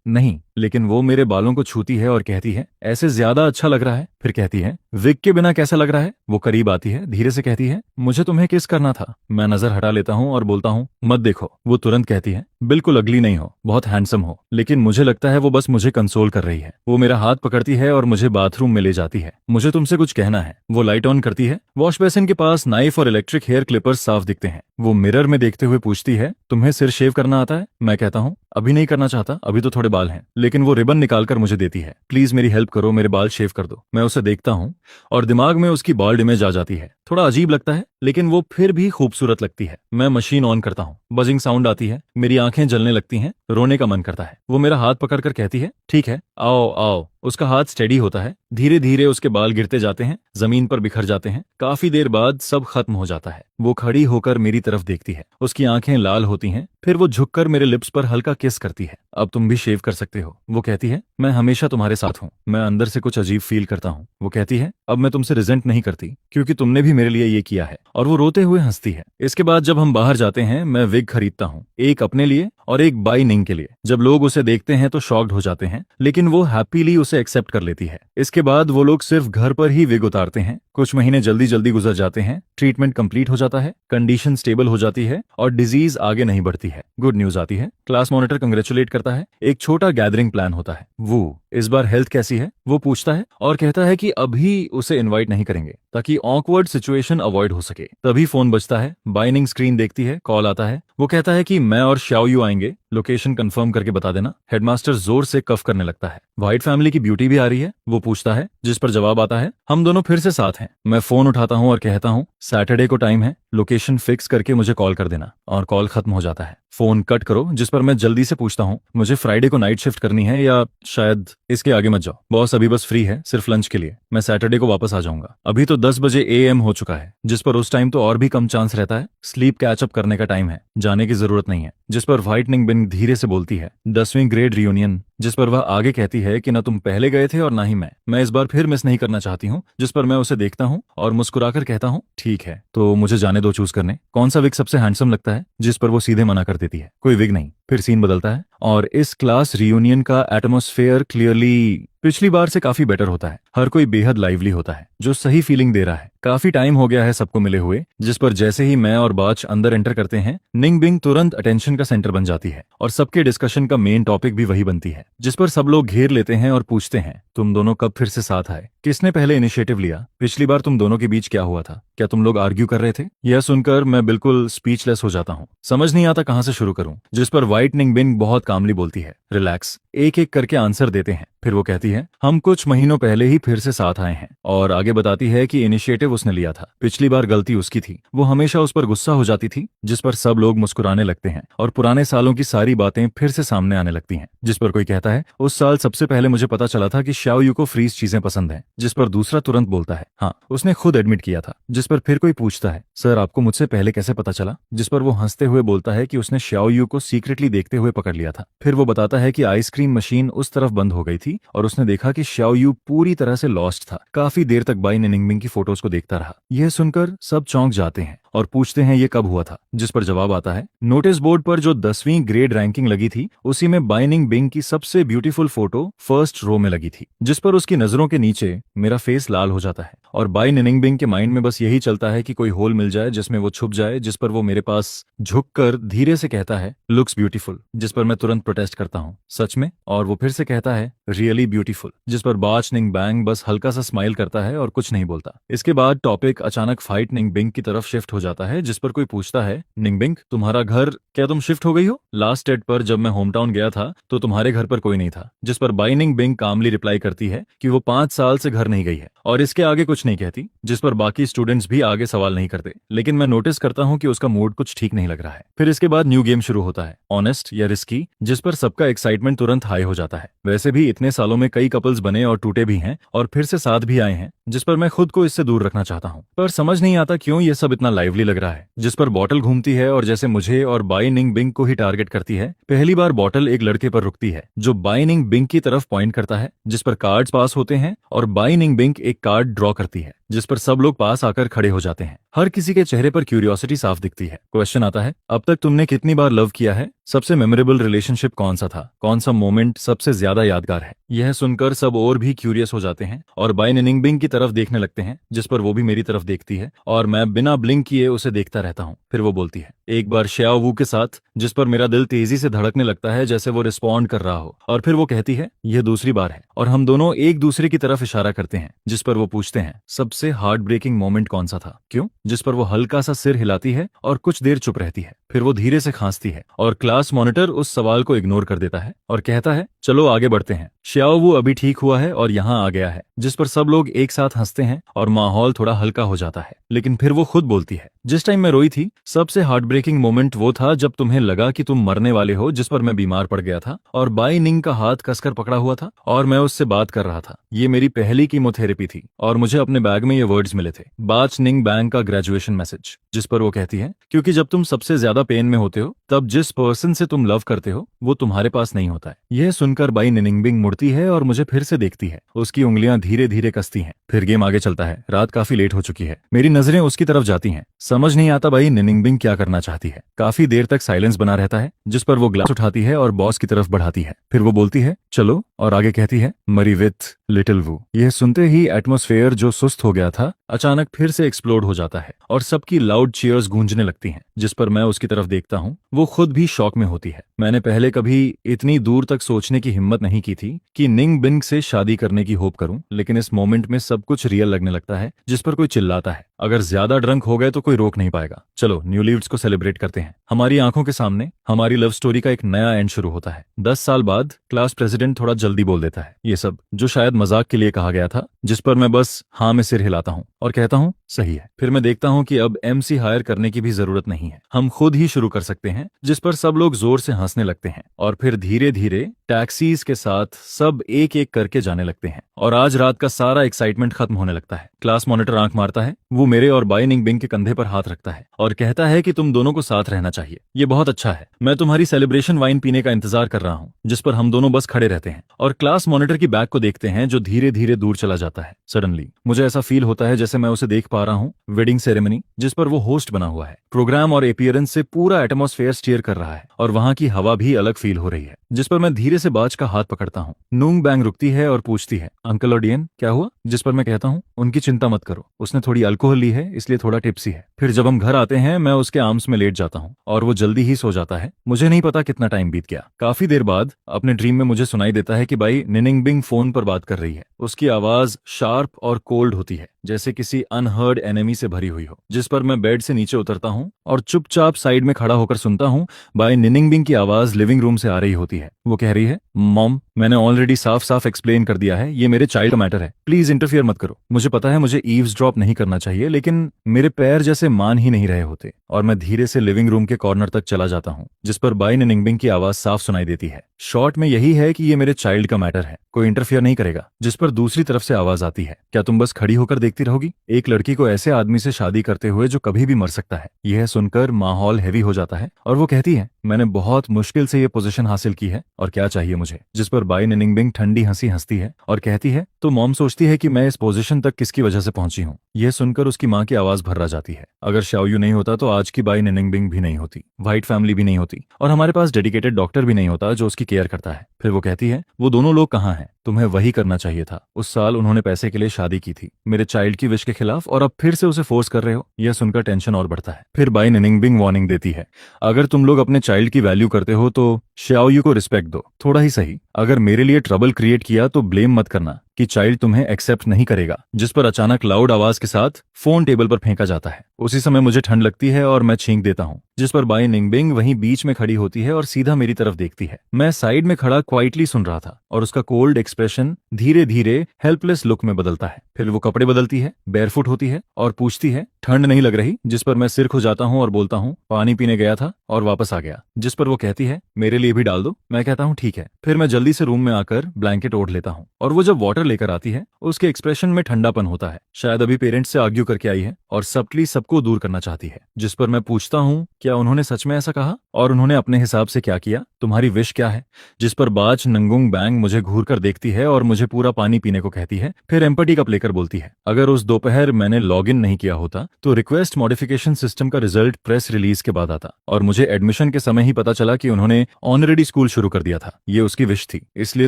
नहीं। लेकिन वो मेरे बालों को छूती है और कहती है, ऐसे ज्यादा अच्छा लग रहा है। फिर कहती है, विग के बिना कैसा लग रहा है? वो करीब आती है, धीरे से कहती है, मुझे तुम्हें किस करना था। मैं नजर हटा लेता हूँ और बोलता हूँ, मत देखो। वो तुरंत कहती है, बिल्कुल अगली नहीं हो, बहुत हैंडसम हो। लेकिन मुझे लगता है वो बस मुझे कंसोल कर रही है। वो मेरा हाथ पकड़ती है और मुझे बाथरूम में ले जाती है। मुझे तुमसे कुछ कहना है। वो लाइट ऑन करती है। वॉश बेसिन के पास नाइफ और इलेक्ट्रिक हेयर क्लिपर्स साफ दिखते हैं। वो मिरर में देखते हुए पूछती है, तुम्हें सिर शेव करना आता है? मैं कहता हूँ, अभी नहीं करना चाहता, अभी तो थोड़े बाल हैं। लेकिन वो रिबन निकालकर मुझे देती है। प्लीज मेरी हेल्प करो, मेरे बाल शेव कर दो। मैं उसे देखता हूँ और दिमाग में उसकी बाल्ड इमेज आ जाती है। थोड़ा अजीब लगता है, लेकिन वो फिर भी खूबसूरत लगती है। मैं मशीन ऑन करता हूँ, बजिंग साउंड आती है, मेरी आंखें जलने लगती हैं, रोने का मन करता है। वो मेरा हाथ पकड़कर कहती है, ठीक है, आओ आओ। उसका हाथ स्टेडी होता है। धीरे धीरे उसके बाल गिरते जाते हैं, जमीन पर बिखर जाते हैं। काफी देर बाद सब खत्म हो जाता है। वो खड़ी होकर मेरी तरफ देखती है, उसकी आंखें लाल होती हैं। फिर वो झुककर मेरे लिप्स पर हल्का किस करती है। अब तुम भी शेव कर सकते हो। वो कहती है, मैं हमेशा तुम्हारे साथ हूँ। मैं अंदर से कुछ अजीब फील करता हूँ। वो कहती है, अब मैं तुमसे रिजेंट नहीं करती, क्योंकि तुमने भी मेरे लिए ये किया है। और वो रोते हुए हंसती है। इसके बाद जब हम बाहर जाते हैं, मैं विग खरीदता हूँ, एक अपने लिए और एक बाई निंग के लिए। जब लोग उसे देखते हैं तो शॉक्ड हो जाते हैं, लेकिन वो हैप्पीली उसे एक्सेप्ट कर लेती है। इसके बाद वो लोग सिर्फ घर पर ही विग उतारते हैं। कुछ महीने जल्दी जल्दी गुजर जाते हैं, ट्रीटमेंट कंप्लीट हो जाता है, कंडीशन स्टेबल हो जाती है और डिजीज आगे नहीं बढ़ती है। गुड न्यूज आती है, क्लास मॉनिटर कंग्रेचुलेट करता है। एक छोटा गैदरिंग प्लान होता है। वो इस बार हेल्थ कैसी है? वो पूछता है और कहता है कि अभी उसे इनवाइट नहीं करेंगे, ताकि ऑकवर्ड सिचुएशन अवॉइड हो सके। तभी फोन बजता है, बाइनिंग स्क्रीन देखती है, कॉल आता है। वो कहता है कि मैं और श्याओयू आएंगे, लोकेशन कंफर्म करके बता देना। हेडमास्टर जोर से कफ करने लगता है। व्हाइट फैमिली की ब्यूटी भी आ रही है? वो पूछता है, जिस पर जवाब आता है, हम दोनों फिर से साथ हैं। मैं फोन उठाता हूँ और कहता हूँ, सैटरडे को टाइम है, लोकेशन फिक्स करके मुझे कॉल कर देना। और कॉल खत्म हो जाता है। फोन कट करो, जिस पर मैं जल्दी से पूछता हूँ, मुझे फ्राइडे को नाइट शिफ्ट करनी है या शायद इसके आगे मत जाओ, बॉस अभी बस फ्री है, सिर्फ लंच के लिए। मैं सैटरडे को वापस आ जाऊंगा। अभी तो 10 बजे AM हो चुका है, जिस पर उस टाइम तो और भी कम चांस रहता है। स्लीप कैचअप करने का टाइम है, जाने की जरूरत नहीं है। जिस पर व्हाइट निंगबिंग धीरे से बोलती है, 10वीं ग्रेड रियूनियन। जिस पर वह आगे कहती है कि न तुम पहले गए थे और ना ही मैं इस बार फिर मिस नहीं करना चाहती हूँ। जिस पर मैं उसे देखता हूँ और मुस्कुराकर कहता हूँ, ठीक है, तो मुझे जाने दो चूज करने, कौन सा विग सबसे हैंडसम लगता है? जिस पर वो सीधे मना कर देती है, कोई विग नहीं, फिर सीन बदलता है और इस क्लास रियूनियन का एटमॉस्फेयर क्लियरली पिछली बार से काफी बेटर होता है। हर कोई बेहद लाइवली होता है, जो सही फीलिंग दे रहा है। काफी टाइम हो गया है सबको मिले हुए, जिस पर जैसे ही मैं और बाच अंदर एंटर करते हैं, निंगबिंग तुरंत अटेंशन का सेंटर बन जाती है और सबके डिस्कशन का मेन टॉपिक भी वही बनती है, जिस पर सब लोग घेर लेते हैं और पूछते हैं, तुम दोनों कब फिर से साथ आए? किसने पहले इनिशिएटिव लिया? पिछली बार तुम दोनों के बीच क्या हुआ था? क्या तुम लोग आर्ग्यू कर रहे थे? यह सुनकर मैं बिल्कुल स्पीचलेस हो जाता हूँ। समझ नहीं आता कहाँ से शुरू करूँ। जिस पर व्हाइट निंगबिंग बहुत कामली बोलती है, रिलैक्स। एक एक करके आंसर देते हैं। फिर वो कहती है, हम कुछ महीनों पहले ही फिर से साथ आए हैं, और आगे बताती है कि इनिशिएटिव उसने लिया था। पिछली बार गलती उसकी थी। वो हमेशा उस पर गुस्सा हो जाती थी, जिस पर सब लोग मुस्कुराने लगते हैं और पुराने सालों की सारी बातें फिर से सामने आने लगती हैं। जिस पर कोई कहता है, उस साल सबसे पहले मुझे पता चला था कि शाओ यू को फ्रीज चीजें पसंद हैं। जिस पर दूसरा तुरंत बोलता है, हाँ, उसने खुद एडमिट किया था। जिस पर फिर कोई पूछता है, सर आपको मुझसे पहले कैसे पता चला? जिस पर वो हंसते हुए बोलता है कि उसने शाओ यू को सीक्रेटली देखते हुए पकड़ लिया था। फिर वो बताता है कि आइसक्रीम मशीन उस तरफ बंद हो गई थी और उसने देखा कि शाओ यू पूरी तरह से लॉस्ट था। काफी देर तक बाई निंगबिंग की फोटोज को देखता रहा। यह सुनकर सब चौंक जाते हैं और पूछते हैं ये कब हुआ था? जिस पर जवाब आता है, नोटिस बोर्ड पर जो 10वीं ग्रेड रैंकिंग लगी थी, उसी में बाई निंगबिंग की सबसे ब्यूटीफुल फोटो फर्स्ट रो में लगी थी। जिस पर उसकी नजरों के नीचे मेरा फेस लाल हो जाता है और बाई निंगबिंग के माइंड में बस यही चलता है कि कोई होल मिल जाए जिसमें वो छुप जाए। जिस पर वो मेरे पास झुककर धीरे से कहता है, लुक्स ब्यूटीफुल। जिस पर मैं तुरंत प्रोटेस्ट करता हूँ, सच में? और वो फिर से कहता है, रियली ब्यूटीफुल। जिस पर बाच निंगबिंग बस हल्का सा स्माइल करता है और कुछ नहीं बोलता। इसके बाद टॉपिक अचानक फाइट निंगबिंग की तरफ शिफ्ट हो जाता है, जिस पर कोई पूछता है, निंगबिंग तुम्हारा घर, क्या तुम शिफ्ट हो गई हो? लास्ट डेट पर जब मैं होम टाउन गया था तो तुम्हारे घर पर कोई नहीं था। जिस पर बाई निंगबिंग कामली रिप्लाई करती है कि वो 5 साल से घर नहीं गई है और इसके आगे कुछ नहीं कहती। जिस पर बाकी स्टूडेंट्स भी आगे सवाल नहीं करते, लेकिन मैं नोटिस करता हूँ कि उसका मूड कुछ ठीक नहीं लग रहा है। फिर इसके बाद न्यू गेम शुरू होता है, ऑनेस्ट या रिस्की, जिस पर सबका एक्साइटमेंट तुरंत हाई हो जाता है। वैसे भी इतने सालों में कई कपल्स बने और टूटे भी हैं और फिर से साथ भी आए हैं, जिस पर मैं खुद को इससे दूर रखना चाहता हूँ, पर समझ नहीं आता क्यों ये सब इतना लाइवली लग रहा है। जिस पर बॉटल घूमती है और जैसे मुझे और बाई निंगबिंग को ही टारगेट करती है। पहली बार बॉटल एक लड़के पर रुकती है जो बाई निंगबिंग की तरफ पॉइंट करता है, जिस पर कार्ड्स पास होते हैं और बाई निंगबिंग एक कार्ड ड्रॉ करती है, जिस पर सब लोग पास आकर खड़े हो जाते हैं। हर किसी के चेहरे पर क्यूरियोसिटी साफ दिखती है। क्वेश्चन आता है, अब तक तुमने कितनी बार लव किया है? सबसे मेमोरेबल रिलेशनशिप कौन सा था? कौन सा मोमेंट सबसे ज्यादा यादगार है? यह सुनकर सब और भी क्यूरियस हो जाते हैं और बाई निंगबिंग की तरफ देखने लगते हैं, जिस पर वो भी मेरी तरफ देखती है और मैं बिना ब्लिंक किए उसे देखता रहता हूँ। फिर वो बोलती है, एक बार श्याओ वू के साथ, जिस पर मेरा दिल तेजी से धड़कने लगता है जैसे वो रिस्पॉन्ड कर रहा हो। और फिर वो कहती है, यह दूसरी बार है, और हम दोनों एक दूसरे की तरफ इशारा करते हैं। जिस पर वो पूछते हैं, सबसे हार्ट ब्रेकिंग मोमेंट कौन सा था? क्यों? जिस पर वो हल्का सा सिर हिलाती है और कुछ देर चुप रहती है। फिर वो धीरे से खांसती है और क्लास मॉनिटर उस सवाल को इग्नोर कर देता है और कहता है, चलो आगे बढ़ते हैं, श्याओ वू अभी ठीक हुआ है और यहाँ आ गया है। जिस पर सब लोग एक साथ हंसते हैं और माहौल थोड़ा हल्का हो जाता है। लेकिन फिर वो खुद बोलती है, जिस टाइम मैं रोई थी, सबसे हार्ट ब्रेकिंग मोमेंट वो था जब तुम्हें लगा कि तुम मरने वाले हो। जिस पर मैं बीमार पड़ गया था और बाई निंग का हाथ कसकर पकड़ा हुआ था और मैं उससे बात कर रहा था। ये मेरी पहली कीमोथेरेपी थी और मुझे अपने बैग में ये वर्ड्स मिले थे, बाच निंगबिंग का ग्रेजुएशन मैसेज। जिस पर वो कहती है, क्योंकि जब तुम सबसे ज्यादा पेन में होते हो, तब जिस पर्सन से तुम लव करते हो वो तुम्हारे पास नहीं होता है। यह सुनकर बाई निंगबिंग मुड़ती है और मुझे फिर से देखती है। उसकी उंगलियां धीरे धीरे कसती हैं। फिर गेम आगे चलता है। रात काफी लेट हो चुकी है। मेरी नजरें उसकी तरफ जाती हैं। समझ नहीं आता बाई निंगबिंग क्या करना चाहती है। काफी देर तक साइलेंस बना रहता है, जिस पर वो ग्लास उठाती है और बॉस की तरफ बढ़ाती है। फिर वो बोलती है, चलो, और आगे कहती है, मरी विथ लिटिल वू। यह सुनते ही एटमॉस्फेयर जो सुस्त हो गया था अचानक फिर से एक्सप्लोड हो जाता है और सबकी लाउड चीयर्स गूंजने लगती हैं। जिस पर मैं उसकी तरफ देखता हूँ। वो खुद भी शॉक में होती है। मैंने पहले कभी इतनी दूर तक सोचने की हिम्मत नहीं की थी कि निंगबिंग से शादी करने की होप करूं, लेकिन इस मोमेंट में सब कुछ रियल लगने लगता है। जिस पर कोई चिल्लाता है, अगर ज्यादा ड्रंक हो गए तो कोई रोक नहीं पाएगा, चलो न्यू लीव्स को सेलिब्रेट करते हैं। हमारी आंखों के सामने हमारी लव स्टोरी का एक नया एंड शुरू होता है। 10 साल बाद क्लास प्रेसिडेंट थोड़ा जल्दी बोल देता है ये सब, जो शायद मजाक के लिए कहा गया था। जिस पर मैं बस हाँ में सिर हिलाता हूँ और कहता हूँ, सही है। फिर मैं देखता हूँ कि अब MC हायर करने की भी जरूरत नहीं है, हम खुद ही शुरू कर सकते हैं। जिस पर सब लोग जोर से हंसने लगते हैं और फिर धीरे धीरे टैक्सीज के साथ सब एक एक करके जाने लगते हैं और आज रात का सारा एक्साइटमेंट खत्म होने लगता है। क्लास मॉनिटर आंख मारता है। वो मेरे और बाई निंगबिंग के कंधे पर हाथ रखता है और कहता है कि तुम दोनों को साथ रहना चाहिए। ये बहुत अच्छा है। मैं तुम्हारी सेलिब्रेशन वाइन पीने का इंतजार कर रहा हूँ। जिस पर हम दोनों बस खड़े रहते हैं और क्लास मॉनिटर की बैग को देखते हैं जो धीरे धीरे दूर चला जाता है। सडनली मुझे ऐसा फील होता है जैसे जैसे मैं उसे देख पा रहा हूँ, वेडिंग सेरेमनी जिस पर वो होस्ट बना हुआ है। प्रोग्राम और अपीयरेंस से पूरा एटमॉस्फेयर स्टीयर कर रहा है और वहाँ की हवा भी अलग फील हो रही है। जिस पर मैं धीरे से बाज का हाथ पकड़ता हूँ। नूंग बैंग रुकती है और पूछती है, अंकल ओडियन क्या हुआ? जिस पर मैं कहता हूँ, उनकी चिंता मत करो, उसने थोड़ी अल्कोहल ली है इसलिए थोड़ा टिप्सी है। फिर जब हम घर आते हैं मैं उसके आर्म्स में लेट जाता हूँ और वो जल्दी ही सो जाता है। मुझे नहीं पता कितना टाइम बीत गया। काफी देर बाद अपने ड्रीम में मुझे सुनाई देता है कि भाई निनिंगबिंग फोन पर बात कर रही है। उसकी आवाज शार्प और कोल्ड होती है, जैसे किसी अनहर्ड एनिमी से भरी हुई हो। जिस पर मैं बेड से नीचे उतरता हूँ और चुपचाप साइड में खड़ा होकर सुनता हूँ। बाय निनिंगबिंग की आवाज लिविंग रूम से आ रही होती है। वो कह रही है, मॉम मैंने ऑलरेडी साफ साफ एक्सप्लेन कर दिया है, ये मेरे चाइल्ड का मैटर है, प्लीज इंटरफियर मत करो। मुझे पता है मुझे ईव्सड्रॉप नहीं करना चाहिए, लेकिन मेरे पैर जैसे मान ही नहीं रहे होते और मैं धीरे से लिविंग रूम के कॉर्नर तक चला जाता हूँ। जिस पर बाय निनिंगबिंग की आवाज साफ सुनाई देती है। शॉर्ट में यही है कि ये मेरे चाइल्ड का मैटर है, कोई इंटरफियर नहीं करेगा। जिस पर दूसरी तरफ से आवाज आती है, क्या तुम बस खड़ी होकर देखती रहोगी? एक लड़की को ऐसे आदमी से शादी करते हुए जो कभी भी मर सकता है। यह सुनकर माहौल हैवी हो जाता है और वो कहती है, मैंने बहुत मुश्किल से ये पोजीशन हासिल की है और क्या चाहिए मुझे? जिस पर बाय निनिंगबिंग ठंडी हंसी हंसती है और कहती है, तो मॉम सोचती है कि मैं इस पोजीशन तक किसकी वजह से पहुंची हूँ। यह सुनकर उसकी माँ की आवाज भर्रा जाती है। अगर शाओयू नहीं होता तो आज की बाय निनिंगबिंग भी नहीं होती, व्हाइट फैमिली भी नहीं होती और हमारे पास डेडिकेटेड डॉक्टर भी नहीं होता जो उसकी केयर करता है। फिर वो कहती है, वो दोनों लोग कहाँ हैं? तुम्हें वही करना चाहिए था। उस साल उन्होंने पैसे के लिए शादी की थी, मेरे चाइल्ड की विश के खिलाफ, और अब फिर से उसे फोर्स कर रहे हो। यह सुनकर टेंशन और बढ़ता है। फिर बाय निनिंगबिंग वार्निंग देती है, अगर तुम लोग अपने चाइल्ड की वैल्यू करते हो तो शाओयू को रिस्पेक्ट दो, थोड़ा ही सही। अगर मेरे लिए ट्रबल क्रिएट किया तो ब्लेम मत करना कि चाइल्ड तुम्हें एक्सेप्ट नहीं करेगा। जिस पर अचानक लाउड आवाज के साथ फोन टेबल पर फेंका जाता है। उसी समय मुझे ठंड लगती है और मैं छींक देता हूँ। जिस पर बाय निनिंगबिंग वहीं बीच में खड़ी होती है और सीधा मेरी तरफ देखती है। मैं साइड में खड़ा क्वाइटली सुन रहा था और उसका कोल्ड एक्सप्रेशन धीरे धीरे हेल्पलेस लुक में बदलता है। फिर वो कपड़े बदलती है, बेयरफुट होती है और पूछती है, ठंड नहीं लग रही? जिस पर मैं सिर खुजाता हूँ और बोलता हूँ, पानी पीने गया था और वापस आ गया। जिस पर वो कहती है, मेरे लिए भी डाल दो। मैं कहता हूँ ठीक है। फिर मैं जल्दी से रूम में आकर ब्लैंकेट ओढ़ लेता हूँ और वो जब वाटर लेकर आती है उसके एक्सप्रेशन में ठंडापन होता है। शायद अभी पेरेंट्स से आर्ग्यू करके आई है और सबटली सबको दूर करना चाहती है। जिस पर मैं पूछता हूँ, क्या उन्होंने सच में ऐसा कहा और उन्होंने अपने हिसाब से क्या किया? तुम्हारी विश क्या है? जिस पर बाज नंगुंग बैंग मुझे घूर कर देखती है और मुझे पूरा पानी पीने को कहती है। फिर एम्पटी कप लेकर बोलती है, अगर उस दोपहर मैंने लॉग इन नहीं किया होता तो रिक्वेस्ट मॉडिफिकेशन सिस्टम का रिजल्ट प्रेस रिलीज के बाद आता और मुझे एडमिशन के समय ही पता चला कि उन्होंने ऑनरेडी स्कूल शुरू कर दिया था। ये उसकी विश थी, इसलिए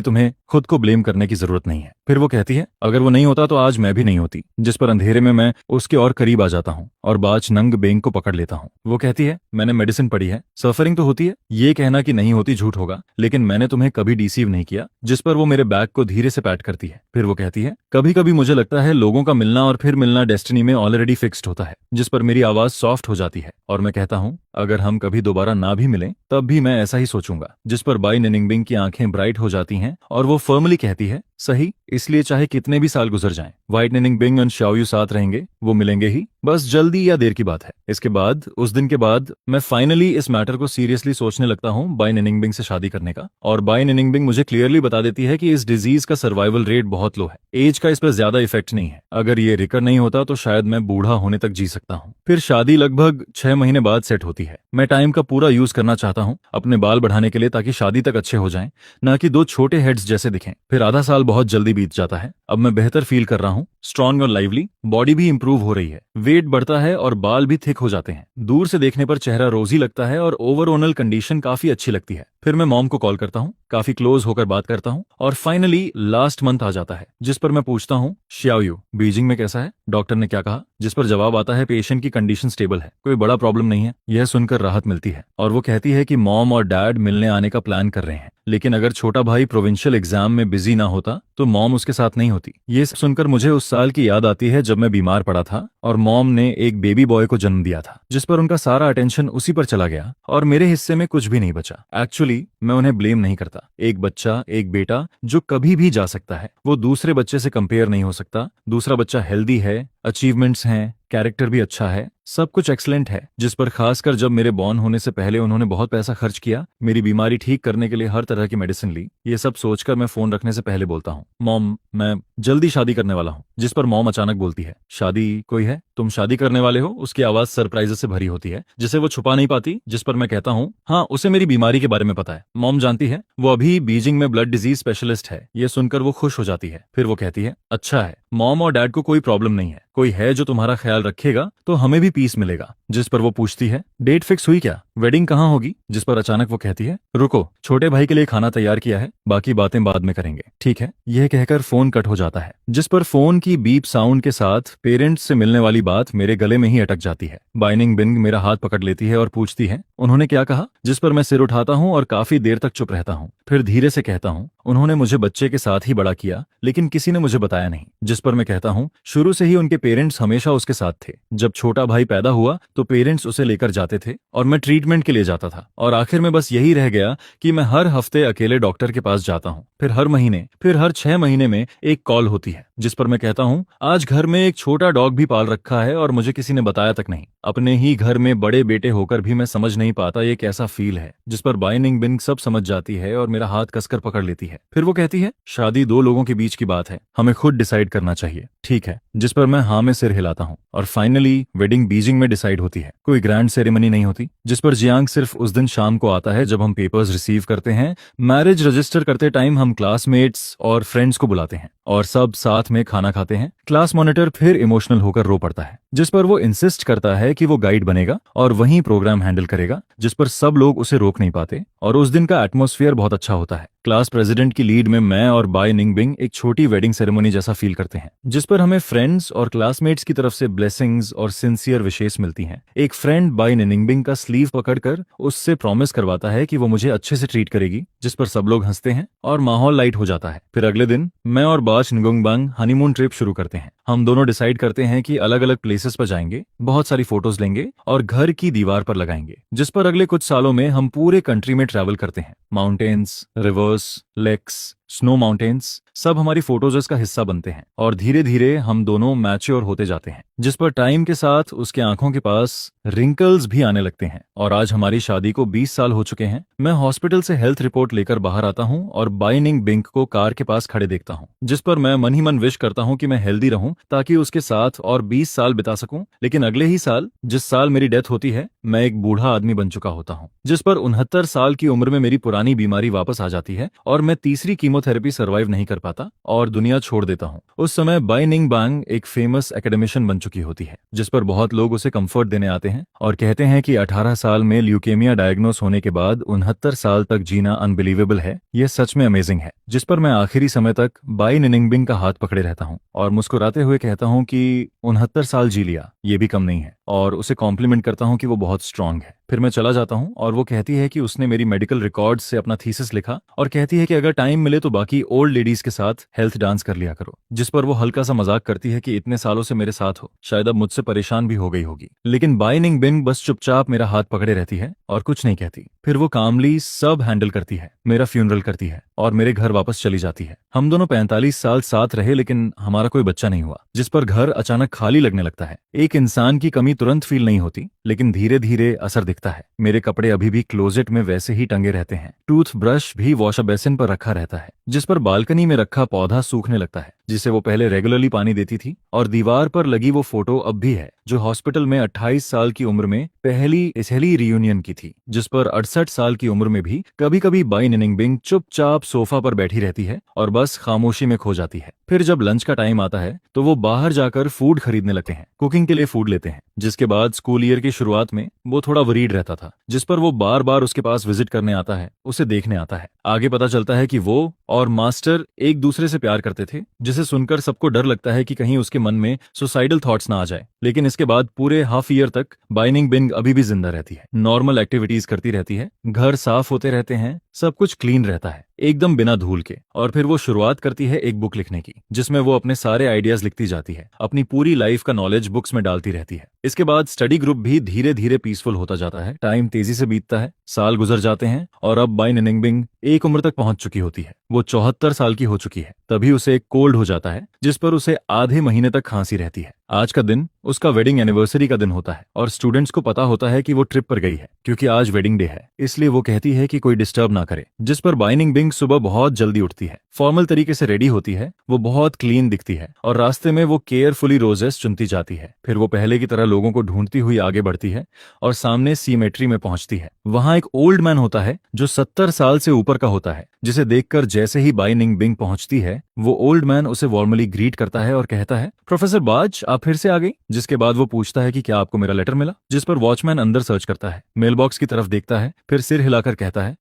तुम्हें खुद को ब्लेम करने की जरूरत नहीं है। फिर वो कहती है, अगर वो नहीं होता तो आज मैं भी नहीं होती। जिस पर अंधेरे में मैं उसके और करीब आ जाता हूँ और बाज नंग बेंग को पकड़ लेता हूँ। वो कहती है, मैंने मेडिसिन पढ़ी है, सफरिंग तो होती है, ये कहना कि नहीं होती झूठ होगा, लेकिन मैंने तुम्हें कभी डिसीव नहीं किया। जिस पर वो मेरे बैग को धीरे से पैट करती है। फिर वो कहती है, कभी कभी मुझे लगता है लोगों का मिलना और फिर मिलना डेस्टिनी में ऑलरेडी फिक्स्ड होता है। जिस पर मेरी आवाज सॉफ्ट हो जाती है और मैं कहता हूँ, अगर हम कभी दोबारा ना भी मिलें तब भी मैं ऐसा ही सोचूंगा। जिस पर बाय निनिंगबिंग की आंखें ब्राइट हो जाती हैं और वो फर्मली कहती है, सही, इसलिए चाहे कितने भी साल गुजर जाएं, व्हाइट निनिंगबिंग और शाओयू साथ रहेंगे, वो मिलेंगे ही, बस जल्दी या देर की बात है। इसके बाद उस दिन के बाद मैं फाइनली इस मैटर को सीरियसली सोचने लगता हूँ बाय निनिंगबिंग से शादी करने का। और बाय निनिंगबिंग मुझे क्लियरली बता देती है कि इस डिजीज का सर्वाइवल रेट बहुत लो है, एज का इस पर ज्यादा इफेक्ट नहीं है। अगर ये रिकर नहीं होता तो शायद मैं बूढ़ा होने तक जी सकता हूँ। फिर शादी लगभग 6 महीने बाद सेट होती है। मैं टाइम का पूरा यूज करना चाहता हूँ अपने बाल बढ़ाने के लिए ताकि शादी तक अच्छे हो जाएं, ना कि 2 छोटे हेड्स जैसे दिखें। फिर आधा साल बहुत जल्दी बीत जाता है। अब मैं बेहतर फील कर रहा हूँ, स्ट्रॉन्ग और लाइवली, बॉडी भी इंप्रूव हो रही है, वेट बढ़ता है और बाल भी थिक हो जाते हैं। दूर से देखने पर चेहरा रोजी लगता है और ओवरऑल कंडीशन काफी अच्छी लगती है। फिर मैं मॉम को कॉल करता हूँ, काफी क्लोज होकर बात करता हूँ और फाइनली लास्ट मंथ आ जाता है। जिस पर मैं पूछता हूँ, शाओयू बीजिंग में कैसा है? डॉक्टर ने क्या कहा? जिस पर जवाब आता है, पेशेंट की कंडीशन स्टेबल है, कोई बड़ा प्रॉब्लम नहीं है। यह सुनकर राहत मिलती है और वो कहती है कि मॉम और डैड मिलने आने का प्लान कर रहे हैं, लेकिन अगर छोटा भाई प्रोविंशियल एग्जाम में बिजी ना होता तो मॉम उसके साथ नहीं होती। ये सुनकर मुझे उस साल की याद आती है जब मैं बीमार पड़ा था और मॉम ने एक बेबी बॉय को जन्म दिया था, जिस पर उनका सारा अटेंशन उसी पर चला गया और मेरे हिस्से में कुछ भी नहीं बचा। एक्चुअली मैं उन्हें ब्लेम नहीं करता। एक बच्चा, एक बेटा जो कभी भी जा सकता है, वो दूसरे बच्चे से कंपेयर नहीं हो सकता। दूसरा बच्चा हेल्दी है, अचीवमेंट्स हैं, कैरेक्टर भी अच्छा है, सब कुछ एक्सलेंट है। जिस पर खासकर जब मेरे बॉर्न होने से पहले उन्होंने बहुत पैसा खर्च किया, मेरी बीमारी ठीक करने के लिए हर तरह की मेडिसिन ली। ये सब सोचकर मैं फोन रखने से पहले बोलता हूँ, मॉम मैं जल्दी शादी करने वाला हूँ, जिस पर मॉम अचानक बोलती है, शादी कोई है? तुम शादी करने वाले हो? उसकी आवाज सरप्राइज से भरी होती है जिसे वो छुपा नहीं पाती। जिस पर मैं कहता हूँ, हाँ, उसे मेरी बीमारी के बारे में पता है। मॉम जानती है, वो अभी बीजिंग में ब्लड डिजीज स्पेशलिस्ट है। ये सुनकर वो खुश हो जाती है। फिर वो कहती है, अच्छा है, मॉम और डैड को कोई प्रॉब्लम नहीं है, कोई है जो तुम्हारा ख्याल रखेगा तो हमें भी पीस मिलेगा। जिस पर वो पूछती है, डेट फिक्स हुई क्या? वेडिंग कहाँ होगी? जिस पर अचानक वो कहती है, रुको, छोटे भाई के लिए खाना तैयार किया है, बाकी बातें बाद में करेंगे, ठीक है? यह कहकर फोन कट हो जाता है। जिस पर फोन की बीप साउंड के साथ पेरेंट्स से मिलने वाली बात मेरे गले में ही अटक जाती है। बाइनिंग बिंग मेरा हाथ पकड़ लेती है और पूछती है, उन्होंने क्या कहा? जिस पर मैं सिर उठाता हूँ और काफी देर तक चुप रहता हूँ। फिर धीरे से कहता हूँ, उन्होंने मुझे बच्चे के साथ ही बड़ा किया, लेकिन किसी ने मुझे बताया नहीं। जिस पर मैं कहता हूँ, शुरू से ही उनके पेरेंट्स हमेशा उसके साथ थे। जब छोटा भाई पैदा हुआ तो पेरेंट्स उसे लेकर जाते थे और मैं ट्रीटमेंट के लिए जाता था, और आखिर में बस यही रह गया कि मैं हर हफ्ते अकेले डॉक्टर के पास जाता हूँ। फिर हर महीने, फिर हर 6 महीने में एक कॉल होती है। जिस पर मैं कहता हूँ, आज घर में एक छोटा डॉग भी पाल रखा है और मुझे किसी ने बताया तक नहीं। अपने ही घर में बड़े बेटे होकर भी मैं समझ नहीं पाता ये कैसा फील है। जिस पर बाइनिंग बिंग सब समझ जाती है और मेरा हाथ कसकर पकड़ लेती है। फिर वो कहती है, शादी दो लोगों के बीच की बात है, हमें खुद डिसाइड करना चाहिए, ठीक है? जिस पर मैं हाँ में सिर हिलाता हूँ और फाइनली वेडिंग बीजिंग में डिसाइड होती है। कोई ग्रैंड सेरेमनी नहीं होती। जिस पर जियांग सिर्फ उस दिन शाम को आता है जब हम पेपर्स रिसीव करते हैं। मैरिज रजिस्टर करते टाइम हम क्लासमेट्स और फ्रेंड्स को बुलाते हैं और सब साथ में खाना खाते हैं। क्लास मॉनिटर फिर इमोशनल होकर रो पड़ता है। जिस पर वो इंसिस्ट करता है कि वो गाइड बनेगा और वहीं प्रोग्राम हैंडल करेगा। जिस पर सब लोग उसे रोक नहीं पाते और उस दिन का एटमॉस्फेयर बहुत अच्छा होता है। क्लास प्रेसिडेंट की लीड में मैं और बाय निंगबिंग एक छोटी वेडिंग सेरेमनी जैसा फील करते हैं, जिस पर हमें फ्रेंड्स और क्लासमेट्स की तरफ से ब्लेसिंग्स और सिंसियर विशेस मिलती हैं। एक फ्रेंड बाय निंगबिंग का स्लीव पकड़कर उससे प्रॉमिस करवाता है कि वो मुझे अच्छे से ट्रीट करेगी, जिस पर सब लोग हंसते हैं और माहौल लाइट हो जाता है। फिर अगले दिन मैं और बाच निगोंगबांग हनीमून ट्रिप शुरू करते हैं। हम दोनों डिसाइड करते हैं कि अलग अलग प्लेसेस पर जाएंगे, बहुत सारी फोटोज लेंगे और घर की दीवार पर लगाएंगे। जिस पर अगले कुछ सालों में हम पूरे कंट्री में ट्रैवल करते हैं। Mountains, rivers, lakes, snow mountains सब हमारी फोटोज का हिस्सा बनते हैं और धीरे धीरे हम दोनों मैच्योर होते जाते हैं। जिस पर टाइम के साथ उसके आंखों के पास रिंकल्स भी आने लगते हैं और आज हमारी शादी को 20 साल हो चुके हैं। मैं हॉस्पिटल से हेल्थ रिपोर्ट लेकर बाहर आता हूँ और बाय निंगबिंग को कार के पास खड़े देखता हूँ। जिस पर मैं मन ही मन विश करता हूँ कि मैं हेल्दी रहूं ताकि उसके साथ और 20 साल बिता सकूं। लेकिन अगले ही साल, जिस साल मेरी डेथ होती है, मैं एक बूढ़ा आदमी बन चुका होता हूँ। जिस पर 69 साल की उम्र में मेरी पुरानी बीमारी वापस आ जाती है और मैं तीसरी कीमोथेरेपी सर्वाइव नहीं कर पाता और दुनिया छोड़ देता हूँ। उस समय बाय निंगबांग एक फेमस एकेडमिशियन बन चुकी होती है, जिस पर बहुत लोग उसे कंफर्ट देने आते हैं और कहते हैं कि 18 साल में ल्यूकेमिया डायग्नोस होने के बाद 69 साल तक जीना अनबिलीवेबल है। यह सच में अमेजिंग है। जिस पर मैं आखिरी समय तक बाय निंगबिंग का हाथ पकड़े रहता हूँ और मुस्कुराते हुए कहता हूँ कि 69 साल जी लिया, ये भी कम नहीं है, और उसे कॉम्प्लीमेंट करता हूँ कि वो बहुत स्ट्रांग है। फिर मैं चला जाता हूँ और वो कहती है कि उसने मेरी मेडिकल रिकॉर्ड से अपना थीसिस लिखा और कहती है कि अगर टाइम मिले तो बाकी ओल्ड लेडीज के साथ हेल्थ डांस कर लिया करो। जिस पर वो हल्का सा मजाक करती है कि इतने सालों से मेरे साथ हो, शायद अब मुझसे परेशान भी हो गई होगी। लेकिन बाय निंगबिंग बस चुपचाप मेरा हाथ पकड़े रहती है और कुछ नहीं कहती। फिर वो कामली सब हैंडल करती है, मेरा फ्यूनरल करती है और मेरे घर वापस चली जाती है। हम दोनों 45 साल साथ रहे लेकिन हमारा कोई बच्चा नहीं हुआ। जिस पर घर अचानक खाली लगने लगता है। एक इंसान की कमी तुरंत फील नहीं होती, लेकिन धीरे धीरे असर दिखता है। मेरे कपड़े अभी भी क्लोजेट में वैसे ही टंगे रहते हैं। टूथ ब्रश भी वॉश बेसिन पर रखा रहता है। जिस पर बालकनी में रखा पौधा सूखने लगता है, जिसे वो पहले रेगुलरली पानी देती थी, और दीवार पर लगी वो फोटो अब भी है जो हॉस्पिटल में 28 साल की उम्र में पहली रियूनियन की थी। जिस पर 68 साल की उम्र में भी कभी कभी बाय निंगबिंग चुपचाप सोफा पर बैठी रहती है और बस खामोशी में खो जाती है। फिर जब लंच का टाइम आता है तो वो बाहर जाकर फूड खरीदने लगते हैं, कुकिंग के लिए फूड लेते हैं। जिसके बाद स्कूल ईयर की शुरुआत में वो थोड़ा वरीड रहता था, जिस पर वो बार बार उसके पास विजिट करने आता है, उसे देखने आता है। आगे पता चलता है कि वो और मास्टर एक दूसरे से प्यार करते थे, जिसे सुनकर सबको डर लगता है कि कहीं उसके मन में सुसाइडल थॉट्स ना आ जाए। लेकिन इसके बाद पूरे हाफ ईयर तक बाय निंगबिंग अभी भी जिंदा रहती है, नॉर्मल एक्टिविटीज करती रहती है, घर साफ होते रहते हैं, सब कुछ क्लीन रहता है, एकदम बिना धूल के। और फिर वो शुरुआत करती है एक बुक लिखने की, जिसमें वो अपने सारे आइडियाज लिखती जाती है, अपनी पूरी लाइफ का नॉलेज बुक्स में डालती रहती है। इसके बाद स्टडी ग्रुप भी धीरे धीरे पीसफुल होता जाता है। टाइम तेजी से बीतता है, साल गुजर जाते हैं और अब बाय निंगबिंग एक उम्र तक पहुंच चुकी होती है। वो 74 साल की हो चुकी है। तभी उसे एक कोल्ड हो जाता है, जिस पर उसे आधे महीने तक खांसी रहती है। आज का दिन उसका वेडिंग एनिवर्सरी का दिन होता है और स्टूडेंट्स को पता होता है कि वो ट्रिप पर गई है क्योंकि आज वेडिंग डे है, इसलिए वो कहती है कि कोई डिस्टर्ब ना करे। जिस पर बाइनिंग बिंग सुबह बहुत जल्दी उठती है, फॉर्मल तरीके से रेडी होती है, वो बहुत क्लीन दिखती है और रास्ते में वो केयरफुली रोजेस चुनती जाती है। फिर वो पहले की तरह लोगों को ढूंढती हुई आगे बढ़ती है और सामने सीमेट्री में पहुंचती है। वहां एक ओल्ड मैन होता है जो 70 साल से ऊपर का होता है, जिसे देखकर जैसे ही बाइनिंग बिंग पहुंचती है, वो ओल्ड मैन उसे वार्मली ग्रीट करता है और कहता है, प्रोफेसर बाज, आप फिर से आ गई। जिसके बाद वो पूछता है कि क्या आपको मेरा लेटर मिला। जिस पर वॉचमैन अंदर सर्च करता है, मेल बॉक्स की तरफ देखता है, फिर सिर हिलाकर कहता है,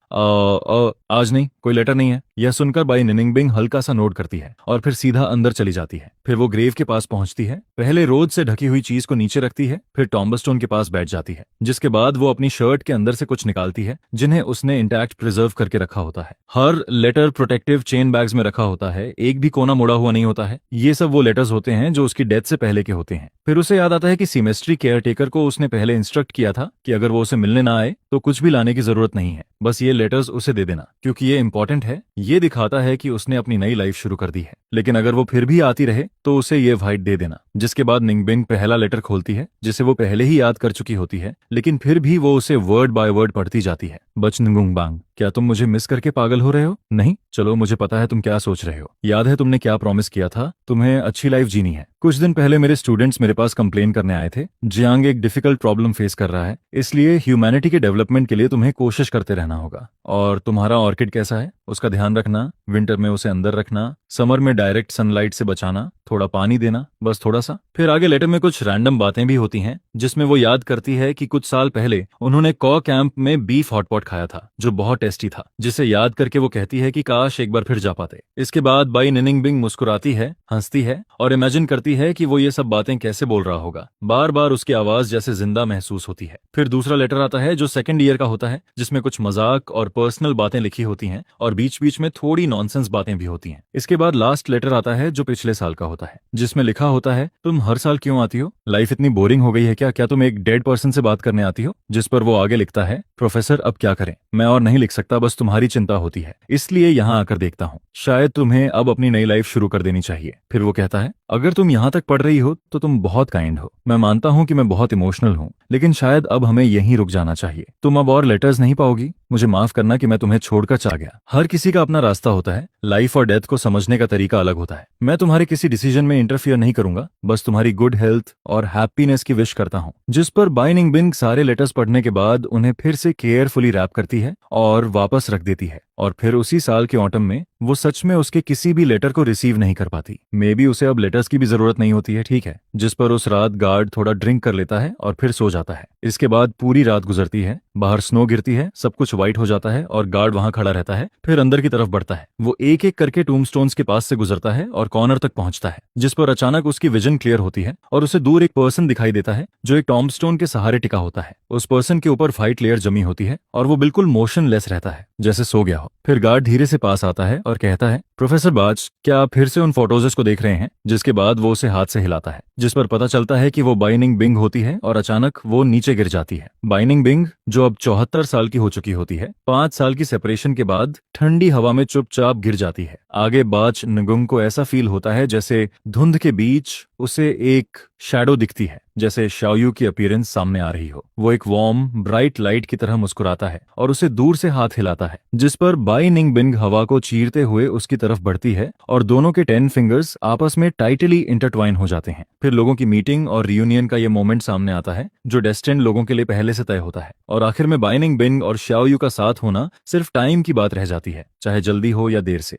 आज नहीं, कोई लेटर नहीं है। यह सुनकर बाई निनिंग बिंग हल्का सा नोट करती है और फिर सीधा अंदर चली जाती है। फिर वो ग्रेव के पास पहुंचती है, पहले रोज से ढकी हुई चीज को नीचे रखती है, फिर टॉम्बस्टोन के पास बैठ जाती है। जिसके बाद वो अपनी शर्ट के अंदर से कुछ निकालती है जिन्हें उसने इंटैक्ट प्रिजर्व करके रखा होता है। हर लेटर प्रोटेक्टिव चेन बैग्स में रखा होता है, एक भी कोना मुड़ा हुआ नहीं होता है। ये सब वो लेटर्स होते हैं जो उसकी डेथ से पहले के होते हैं। फिर उसे याद आता है कि सेमेस्ट्री केयरटेकर को उसने पहले इंस्ट्रक्ट किया था कि अगर वो उसे मिलने ना आए तो कुछ भी लाने की जरूरत नहीं है, बस ये लेटर्स उसे दे देना क्योंकि ये इंपॉर्टेंट है। ये दिखाता है कि उसने अपनी नई लाइफ शुरू कर दी है, लेकिन अगर वो फिर भी आती रहे तो उसे ये वाइट दे देना। जिसके बाद निंगबिंग पहला लेटर खोलती है जिसे वो पहले ही याद कर चुकी होती है, लेकिन फिर भी वो उसे वर्ड बाय वर्ड पढ़ती जाती है। बचनगुंग बांग, क्या तुम मुझे मिस करके पागल हो रहे हो? नहीं, चलो मुझे पता है तुम क्या सोच रहे हो। याद है तुमने क्या प्रॉमिस किया था? तुम्हें अच्छी लाइफ जीनी है। कुछ दिन पहले मेरे स्टूडेंट्स मेरे पास कंप्लेन करने आए थे, जियांग एक डिफिकल्ट प्रॉब्लम फेस कर रहा है, इसलिए ह्यूमैनिटी के डेवलपमेंट के लिए तुम्हें कोशिश करते रहना होगा। और तुम्हारा ऑर्किड कैसा है उसका ध्यान रखना, विंटर में उसे अंदर रखना, समर में डायरेक्ट सनलाइट से बचाना, थोड़ा पानी देना, बस थोड़ा सा। फिर आगे लेटर में कुछ रैंडम बातें भी होती हैं जिसमें वो याद करती है कि कुछ साल पहले उन्होंने कॉ कैंप में बीफ हॉटपॉट खाया था जो बहुत टेस्टी था, जिसे याद करके वो कहती है कि काश एक बार फिर जा पाते। इसके बाद बाई निनिंगबिंग मुस्कुराती है, हंसती है और इमेजिन करती है कि वो ये सब बातें कैसे बोल रहा होगा। बार बार उसकी आवाज जैसे जिंदा महसूस होती है। फिर दूसरा लेटर आता है जो सेकंड ईयर का होता है, जिसमें कुछ मजाक और पर्सनल बातें लिखी होती हैं और बीच बीच में थोड़ी नॉनसेंस बातें भी होती हैं। इसके बाद लास्ट लेटर आता है जो पिछले साल का होता है, जिसमें लिखा होता है, तुम हर साल क्यों आती हो? लाइफ इतनी बोरिंग हो गई है क्या तुम एक डेड पर्सन से बात करने आती हो? जिस पर वो आगे लिखता है, प्रोफेसर अब क्या करें, मैं और नहीं लिख सकता, बस तुम्हारी चिंता होती है, इसलिए यहाँ आकर देखता हूँ। शायद तुम्हें अब अपनी नई लाइफ शुरू कर देनी चाहिए। फिर वो कहता है, अगर तुम यहाँ तक पढ़ रही हो तो तुम बहुत काइंड हो। मैं मानता हूँ कि मैं बहुत इमोशनल हूँ, लेकिन शायद अब हमें यहीं रुक जाना चाहिए। तुम अब और लेटर्स नहीं पाओगी। मुझे माफ करना कि मैं तुम्हें छोड़कर चला गया। हर किसी का अपना रास्ता होता है, लाइफ और डेथ को समझने का तरीका अलग होता है। मैं तुम्हारे किसी डिसीजन में इंटरफियर नहीं करूंगा, बस तुम्हारी गुड हेल्थ और हैप्पीनेस की विश करता हूँ। जिस पर बाई निंगबिंग सारे लेटर्स पढ़ने के बाद उन्हें फिर से केयरफुली रैप करती है और वापस रख देती है। और फिर उसी साल के ऑटम में वो सच में उसके किसी भी लेटर को रिसीव नहीं कर पाती। मे बी उसे अब लेटर्स की भी जरूरत नहीं होती है, ठीक है। जिस पर उस रात गार्ड थोड़ा ड्रिंक कर लेता है और फिर सो जाता है। इसके बाद पूरी रात गुजरती है, बाहर स्नो गिरती है, सब कुछ व्हाइट हो जाता है और गार्ड वहां खड़ा रहता है। फिर अंदर की तरफ बढ़ता है, वो एक एक करके टूम्बस्टोन्स के पास से गुजरता है और कॉर्नर तक पहुंचता है। जिस पर अचानक उसकी विजन क्लियर होती है और उसे दूर एक पर्सन दिखाई देता है जो एक टॉम्बस्टोन के सहारे टिका होता है। उस पर्सन के ऊपर व्हाइट लेयर जमी होती है और वो बिल्कुल मोशनलेस रहता है, जैसे सो गया हो। फिर गार्ड धीरे से पास आता है और कहता है, प्रोफेसर बाज, क्या आप फिर से उन फोटोजेस को देख रहे हैं? जिसके बाद वो उसे हाथ से हिलाता है, जिस पर पता चलता है कि वो बाई निंगबिंग होती है और अचानक वो नीचे गिर जाती है। बाई निंगबिंग, जो अब 74 साल की हो चुकी होती है, 5 साल की सेपरेशन के बाद ठंडी हवा में चुपचाप गिर जाती है। आगे बाज निगुंग को ऐसा फील होता है जैसे धुंध के बीच उसे एक शैडो दिखती है, जैसे शाओयू की अपीयरेंस सामने आ रही हो। वो एक वार्म ब्राइट लाइट की तरह मुस्कुराता है और उसे दूर से हाथ हिलाता है, जिस पर बाई निंगबिंग हवा को चीरते हुए उसकी तरफ बढ़ती है और दोनों के 10 फिंगर्स आपस में टाइटली इंटरट्वाइन हो जाते हैं। फिर लोगों की मीटिंग और रियूनियन का ये मोमेंट सामने आता है जो डेस्टिन्ड लोगों के लिए पहले से तय होता है। और आखिर में बाई निंगबिंग और शाओयू का साथ होना सिर्फ टाइम की बात रह जाती है, चाहे जल्दी हो या देर से।